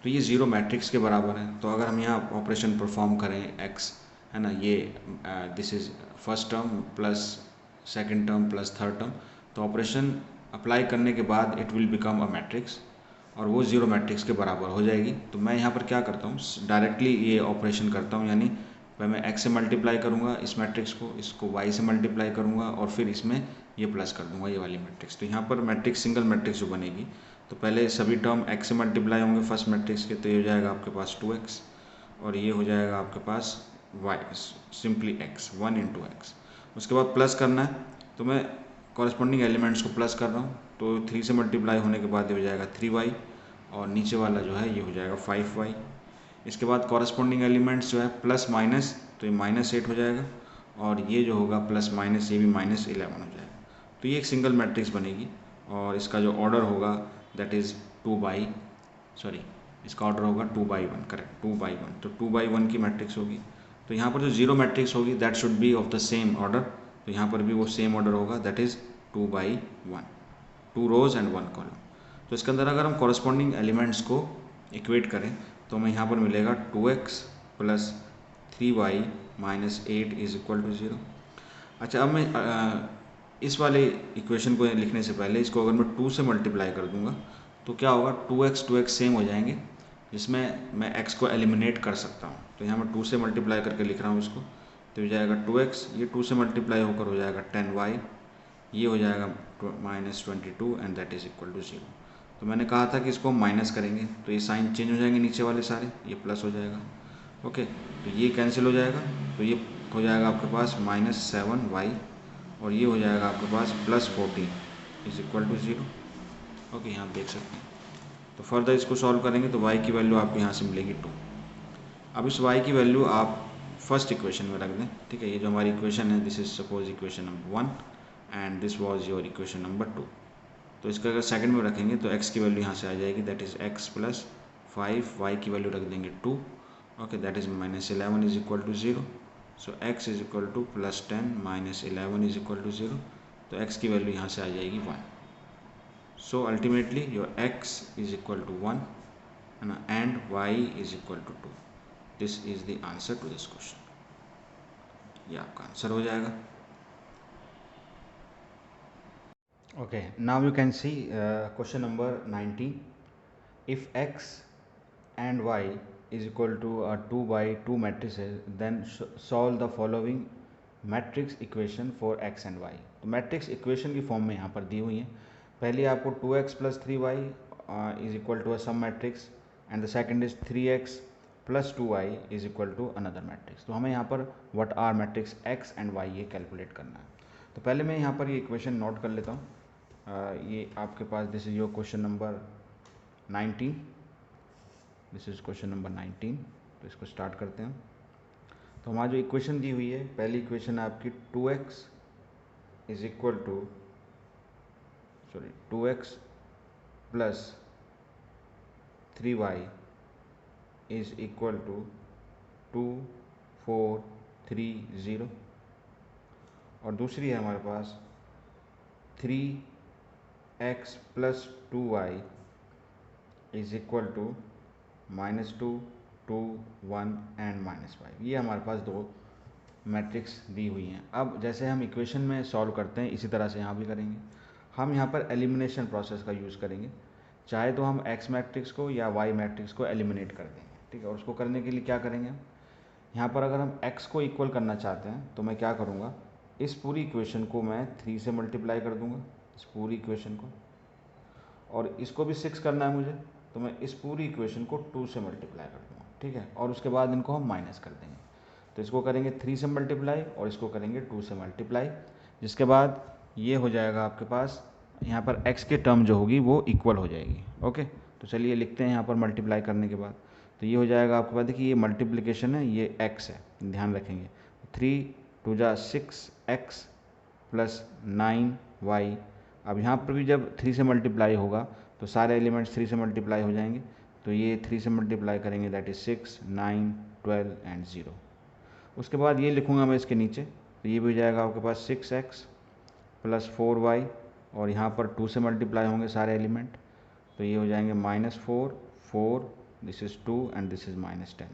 तो ये 0 मैट्रिक्स के बराबर है. तो अगर हम यहाँ ऑपरेशन परफॉर्म करें x, है ना, ये this is first term plus second term plus third term, तो ऑपरेशन अप्लाई करने के बाद it will become a matrix और वो 0 मैट्रिक्स के बराबर हो जाएगी. तो मैं यहाँ पर क्या करता हूँ, डायरेक्टली ये ऑपरेशन करता हूँ, यानी मैं x से मल्टीप्लाई करूँगा इस मैट्रिक्स को, इसको y से मल्टीप्लाई करूँगा और फिर इसमें ये प्लस कर दूंगा ये वाली मैट्रिक्स. तो यहाँ पर मैट्रिक्स सिंगल मैट्रिक्स जो बनेगी, तो पहले सभी टर्म x से मल्टीप्लाई होंगे फर्स्ट मैट्रिक्स के, तो ये हो जाएगा आपके पास 2x और ये हो जाएगा आपके पास y simply x 1 into x. उसके बाद प्लस करना है, तो मैं कॉरस्पॉन्डिंग एलिमेंट्स को प्लस कर रहा हूँ. तो 3 से मल्टीप्लाई होने के बाद ये हो जाएगा 3y और नीचे वाला जो है ये हो जाएगा 5y. इसके बाद कॉरस्पॉन्डिंग एलिमेंट्स जो है प्लस माइनस, तो ये -8 हो जाएगा और ये जो होगा प्लस माइनस ये भी -11 हो जाएगा. तो ये एक सिंगल मैट्रिक्स बनेगी और इसका जो ऑर्डर होगा दैट इज़ इसका ऑर्डर होगा 2/1. करेक्ट, 2/1. तो 2/1 की मैट्रिक्स होगी. तो यहाँ पर जो 0 मैट्रिक्स होगी that should be of the same order. तो यहाँ पर भी वो सेम ऑर्डर होगा, that is 2/1, 2 rows and 1 column. तो इसके अंदर अगर हम कॉरस्पॉन्डिंग एलिमेंट्स को इक्वेट करें तो हमें यहाँ पर मिलेगा 2x plus 3y minus 8 is equal to 0. अच्छा, अब मैं इस वाले इक्वेशन को लिखने से पहले इसको अगर मैं 2 से मल्टीप्लाई कर दूंगा तो क्या होगा, 2x सेम हो जाएंगे, जिसमें मैं x को एलिमिनेट कर सकता हूँ. तो यहाँ मैं 2 से मल्टीप्लाई करके लिख रहा हूँ इसको, तो हो जाएगा 2x, ये 2 से मल्टीप्लाई होकर हो जाएगा 10y, ये हो जाएगा -22 and that is equal to 0. तो मैंने कहा था कि इसको हम माइनस करेंगे तो ये साइन चेंज हो जाएंगे, नीचे वाले सारे ये प्लस हो जाएगा. ओके, तो ये कैंसिल हो जाएगा, तो ये हो जाएगा आपके पास -7y और ये हो जाएगा आपके पास +14 इज इक्वल टू 0. ओके, यहाँ देख सकते हैं. तो फर्दर इसको सॉल्व करेंगे तो y की वैल्यू आपको यहाँ से मिलेगी 2. अब इस y की वैल्यू आप फर्स्ट इक्वेशन में रख दें. ठीक है, ये जो हमारी इक्वेशन है this is suppose equation number 1 and this was your equation number 2. तो इसका अगर सेकंड में रखेंगे तो x की वैल्यू यहाँ से आ जाएगी, that is x plus 5, y की वैल्यू रख देंगे 2. Okay, that is -11 is equal to 0. So x is equal to +10 -11 is equal to 0. तो x की वैल्यू यहाँ से आ जाएगी 1. So ultimately your x is equal to 1 है ना, and y is equal to 2. This is the answer to this question. ये आपका आंसर हो जाएगा. Okay, now you can see question number 19. If x and y is equal to a 2/2 matrices, then solve the following matrix equation for x and y. तो matrix equation की form में यहाँ पर दी हुई है. पहली आपको 2x plus 3y is equal to a some matrix and the second is 3x plus 2y is equal to another matrix. तो हमें यहाँ पर what are matrix x and y ये कैलकुलेट करना है. तो पहले मैं यहाँ पर ये इक्वेशन नोट कर लेता हूँ. ये आपके पास this is your question number 19. This is question number 19. तो इसको स्टार्ट करते हैं. तो हमारी जो इक्वेशन दी हुई है, पहली इक्वेशन है आपकी 2x is equal to 2x plus 3y is equal to 2 4 3 0. और दूसरी है हमारे पास 3x plus 2y is equal to -2 2 1 and -5. ये हमारे पास दो मैट्रिक्स दी हुई हैं. अब जैसे हम इक्वेशन में सॉल्व करते हैं इसी तरह से यहाँ भी करेंगे. हम यहाँ पर एलिमिनेशन प्रोसेस का यूज़ करेंगे. चाहे तो हम x मैट्रिक्स को या y मैट्रिक्स को एलिमिनेट कर देंगे. ठीक है, और उसको करने के लिए क्या करेंगे हम, यहाँ पर अगर हम x को इक्वल करना चाहते हैं तो मैं क्या करूँगा, इस पूरी इक्वेशन को मैं 3 से मल्टीप्लाई कर दूँगा, इस पूरी इक्वेशन को, और इसको भी 6 करना है मुझे, तो मैं इस पूरी इक्वेशन को 2 से मल्टीप्लाई कर दूँगा. ठीक है, और उसके बाद इनको हम माइनस कर देंगे. तो इसको करेंगे 3 से मल्टीप्लाई और इसको करेंगे 2 से मल्टीप्लाई, जिसके बाद ये हो जाएगा आपके पास यहाँ पर x की टर्म जो होगी वो इक्वल हो जाएगी. ओके, तो चलिए लिखते हैं यहाँ पर मल्टीप्लाई करने के बाद। तो ये हो जाएगा आपके पास, देखिए ये मल्टीप्लिकेशन है, ये x है, ध्यान रखेंगे। 3 2 जा 6x प्लस 9y। अब यहाँ पर भी जब 3 से मल्टीप्लाई होगा तो सारे एलिमेंट्स 3 से मल्टीप्लाई हो जाएंगे। तो ये 3 से मल्टीप्लाई करेंगे, दैट इज़ 6 9 12 एंड 0। उसके बाद ये लिखूँगा मैं इसके नीचे, तो ये भी हो जाएगा आपके पास 6x प्लस 4y, और यहाँ पर 2 से मल्टीप्लाई होंगे सारे एलिमेंट, तो ये हो जाएंगे -4 4, this is 2 and this is -10।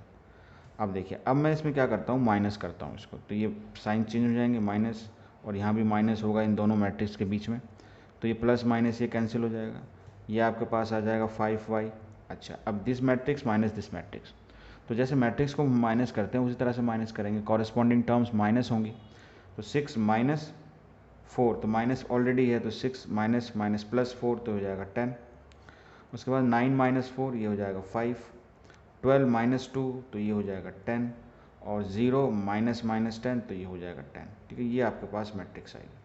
अब देखिए, अब मैं इसमें क्या करता हूँ, माइनस करता हूँ इसको, तो ये साइन चेंज हो जाएंगे माइनस, और यहाँ भी माइनस होगा इन दोनों मैट्रिक्स के बीच में, तो ये प्लस माइनस ये कैंसिल हो जाएगा, ये आपके पास आ जाएगा 5y। अच्छा, अब this matrix minus this matrix, तो जैसे मैट्रिक्स को माइनस करते हैं उसी तरह से माइनस करेंगे, कॉरेस्पॉन्डिंग टर्म्स माइनस होंगी। तो 6 माइनस 4, तो माइनस ऑलरेडी है, तो 6 माइनस माइनस प्लस 4, तो हो जाएगा 10। उसके बाद 9 माइनस 4, ये हो जाएगा 5। 12 माइनस 2, तो ये हो जाएगा 10, और 0 माइनस माइनस 10, तो ये हो जाएगा 10। ठीक है, ये आपके पास मैट्रिक्स आएगी।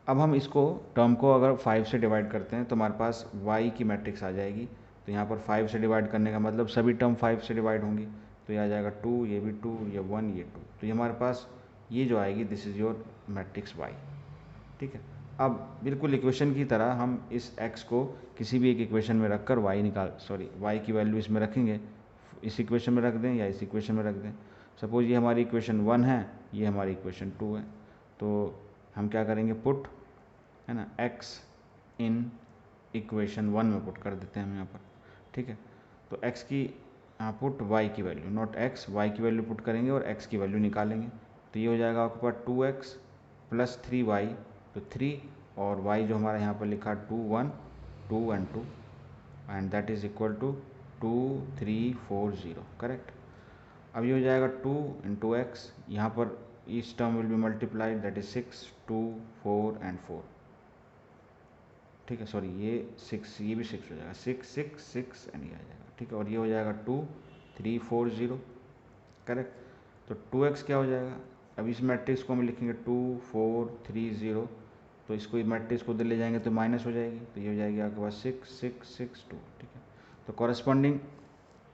अब हम इसको टर्म को अगर 5 से डिवाइड करते हैं तो हमारे पास y की मैट्रिक्स आ जाएगी। तो यहाँ पर 5 से डिवाइड करने का मतलब सभी टर्म 5 से डिवाइड होंगी, तो ये आ जाएगा 2, ये भी 2, ये 1, ये 2, तो ये हमारे पास ये जो आएगी, this is your matrix y। ठीक है, अब बिल्कुल इक्वेशन की तरह हम इस x को किसी भी एक इक्वेशन में रखकर y की वैल्यू इसमें रखेंगे, इस इक्वेशन में रख दें या इस इक्वेशन में रख दें। सपोज ये हमारी इक्वेशन 1 है, ये हमारी इक्वेशन 2 है, तो हम क्या करेंगे, पुट, है ना, x इन इक्वेशन 1 में पुट कर देते हैं हम यहाँ पर। ठीक है, तो x की पुट y की वैल्यू, नॉट x, y की वैल्यू पुट करेंगे और x की वैल्यू निकालेंगे। तो ये हो जाएगा आपके पास 2x प्लस 3y, तो 3 और y जो हमारा यहाँ पर लिखा 2 1 2 and 2, and that is equal to 2 3 4 0, correct. अब ये हो जाएगा 2 इंटू एक्स, यहाँ पर each term will be multiplied, that is 6 2 4 and 4। ठीक है, सॉरी ये 6, ये भी 6 हो जाएगा, 6 6 6 एंड ये आ जाएगा। ठीक है, और ये हो जाएगा 2 3 4 0, करेक्ट। तो 2x क्या हो जाएगा, अब इस मैट्रिक्स को हम लिखेंगे 2 4 3 0, तो इसको मैट्रिक्स को उधर ले जाएंगे तो माइनस हो जाएगी, तो ये हो जाएगी आपके पास 6 6 6 2। ठीक है, तो कॉरेस्पॉन्डिंग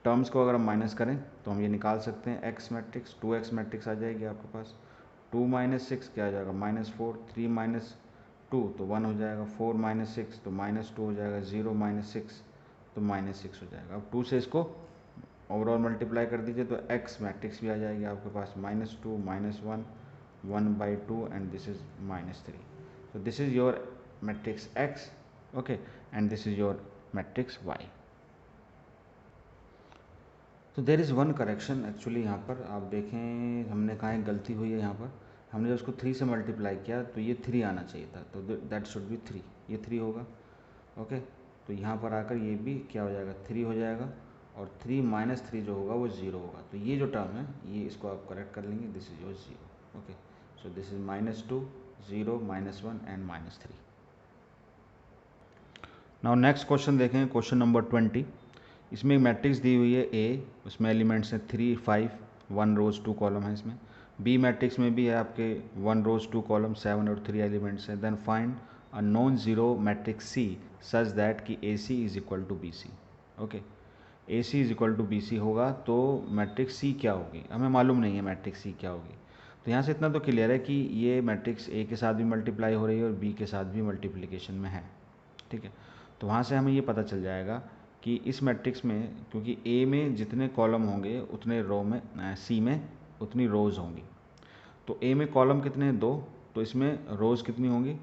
टर्म्स को अगर हम माइनस करें तो हम ये निकाल सकते हैं, x मैट्रिक्स 2x मैट्रिक्स आ जाएगी आपके पास। 2 माइनस 6 क्या आ जाएगा, -4, 3 माइनस 2 तो 1 हो जाएगा, 4 माइनस 6 तो -2 हो जाएगा, 0 माइनस 6 तो -6 हो जाएगा। अब 2 से इसको ओवरऑल मल्टीप्लाई कर दीजिए तो x मैट्रिक्स भी आ जाएगी आपके पास, -2 -1 1/2 and this is -3। so this is your matrix X, okay, and this is your matrix Y. तो there is one correction actually, यहाँ पर आप देखें हमने कहा एक गलती हुई है, यहाँ पर हमने जब उसको 3 से मल्टीप्लाई किया तो ये 3 आना चाहिए था, तो दैट शुड बी 3, ये 3 होगा, ओके। तो यहाँ पर आकर ये भी क्या हो जाएगा, 3 हो जाएगा, और 3 माइनस 3 जो होगा वो 0 होगा। तो ये जो टर्म है ये इसको आप करेक्ट कर लेंगे, this is your 0, okay. So this is -2 0 -1 and -3। Now next question देखें, क्वेश्चन नंबर 20। इसमें एक मैट्रिक्स दी हुई है A, उसमें एलिमेंट्स हैं 3 5, 1 रोज 2 कॉलम है इसमें। B मैट्रिक्स में भी है आपके 1 रोज 2 कॉलम 7 और 3 एलिमेंट्स हैं। Then find a non zero matrix C such that कि AC is equal to BC, okay. AC is equal to BC होगा तो मैट्रिक्स C क्या होगी, हमें मालूम नहीं है मैट्रिक्स C क्या होगी। तो यहाँ से इतना तो क्लियर है कि ये मैट्रिक्स A के साथ भी मल्टीप्लाई हो रही है और B के साथ भी मल्टीप्लिकेशन में है, ठीक है। तो वहाँ से हमें ये पता चल जाएगा कि इस मैट्रिक्स में, क्योंकि A में जितने कॉलम होंगे उतने रो में, C में उतनी रोज़ होंगी। तो A में कॉलम कितने हैं, 2, तो इसमें रोज़ कितनी होंगी,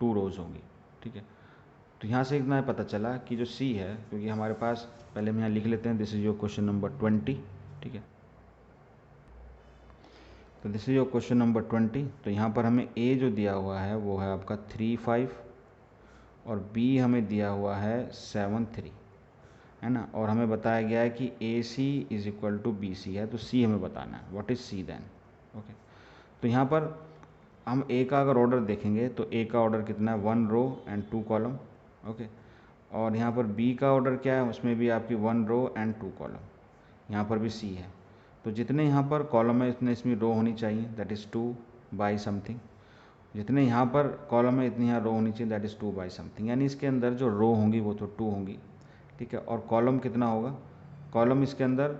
2 रोज़ होंगी, ठीक है। तो यहाँ से इतना पता चला कि जो C है, क्योंकि हमारे पास, पहले हम यहाँ लिख लेते हैं, this is your question number 20, ठीक है। तो this is your question number 20। तो यहाँ पर हमें A जो दिया हुआ है वो है आपका 3 5, और B हमें दिया हुआ है 7 3, है ना। और हमें बताया गया है कि AC is equal to BC है, तो C हमें बताना है, what is C then, okay. तो यहाँ पर हम A का अगर ऑर्डर देखेंगे तो A का ऑर्डर कितना है, 1 रो एंड 2 कॉलम, ओके। और यहाँ पर B का ऑर्डर क्या है, उसमें भी आपकी 1 रो एंड 2 कॉलम, यहाँ पर भी C है। तो जितने यहाँ पर कॉलम है इतने इसमें रो होनी चाहिए, दैट इज़ 2 बाई समथिंग। जितने यहाँ पर कॉलम है इतनी यहाँ रो होनी चाहिए, दैट इज़ 2 बाई समथिंग। यानी इसके अंदर जो रो होंगी वो तो 2 होंगी, ठीक है। और कॉलम कितना होगा, कॉलम इसके अंदर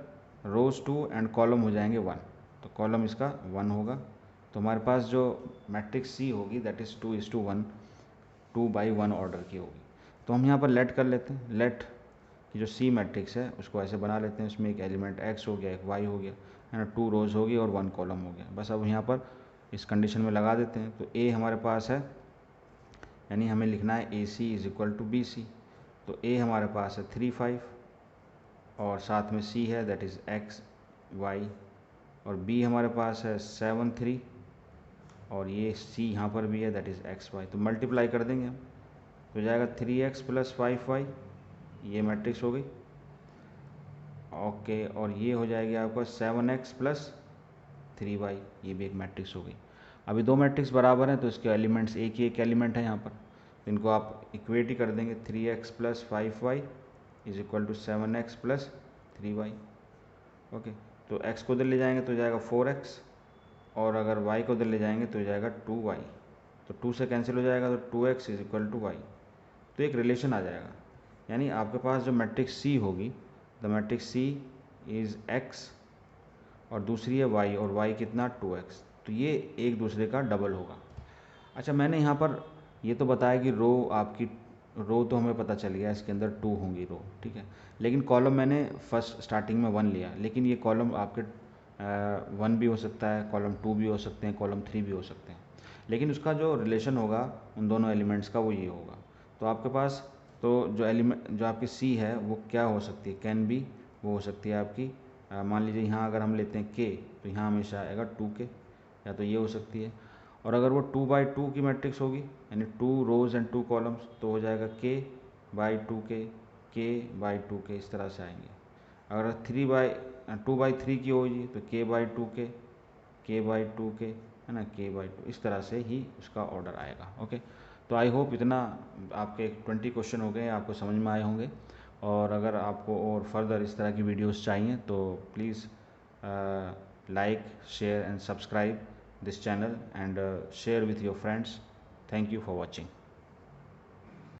रोज 2 एंड कॉलम हो जाएंगे 1, तो कॉलम इसका 1 होगा। तो हमारे पास जो मैट्रिक्स सी होगी दैट इज़ 2:1, 2/1 ऑर्डर की होगी। तो हम यहाँ पर लेट कर लेते हैं, लेट की जो सी मैट्रिक्स है उसको ऐसे बना लेते हैं, उसमें एक एलिमेंट एक्स हो गया, एक वाई हो गया, है ना, 2 रोज होगी और 1 कॉलम हो गया। बस अब यहाँ पर इस कंडीशन में लगा देते हैं। तो ए हमारे पास है, यानी हमें लिखना है A C is equal to B C. तो ए हमारे पास है 3 5 और साथ में सी है दैट इज़ एक्स वाई, और बी हमारे पास है 7 3 और ये सी यहाँ पर भी है दैट इज़ एक्स वाई। तो मल्टीप्लाई कर देंगे हम, तो जाएगा 3x + 5y, ये मैट्रिक्स हो गई। ओके, और ये हो जाएगी आपका 7x + 3y, ये भी एक मैट्रिक्स हो गई। अभी दो मैट्रिक्स बराबर हैं तो इसके एलिमेंट्स एक ही एक एलिमेंट है यहाँ पर, तो इनको आप इक्वेट ही कर देंगे। 3x + 5y is equal to 7x + 3y। Okay, तो x को उधर ले जाएंगे तो जाएगा 4x, और अगर y को उधर ले जाएंगे तो जाएगा 2y। तो 2 से कैंसिल हो जाएगा तो 2x is equal to y। तो एक रिलेशन आ जाएगा, यानी आपके पास जो मैट्रिक्स C होगी, the matrix C is x और दूसरी है y, और y कितना 2x, तो ये एक दूसरे का डबल होगा। अच्छा, मैंने यहाँ पर ये तो बताया कि रो आपकी, रो तो हमें पता चल गया इसके अंदर 2 होंगी रो, ठीक है। लेकिन कॉलम मैंने फर्स्ट स्टार्टिंग में 1 लिया, लेकिन ये कॉलम आपके 1 भी हो सकता है, कॉलम 2 भी हो सकते हैं, कॉलम 3 भी हो सकते हैं, लेकिन उसका जो रिलेशन होगा उन दोनों एलिमेंट्स का वो ये होगा। तो आपके पास तो जो एलिमेंट जो आपकी सी है वो क्या हो सकती है, कैन बी, वो हो सकती है आपकी, मान लीजिए यहाँ अगर हम लेते हैं के, तो यहाँ हमेशा आएगा 2k, या तो ये हो सकती है। और अगर वो 2/2 की मैट्रिक्स होगी, यानी 2 रोज एंड 2 कॉलम्स, तो हो जाएगा k/2k, k/2k, इस तरह से आएंगे। अगर 2/3 की होगी तो k/2k, k/2k, है ना, k/2, इस तरह से ही उसका ऑर्डर आएगा। ओके, तो आई होप इतना आपके 20 क्वेश्चन हो गए, आपको समझ में आए होंगे। और अगर आपको और फर्दर इस तरह की वीडियोस चाहिए तो please like, share and subscribe this channel and share with your friends. Thank you for watching.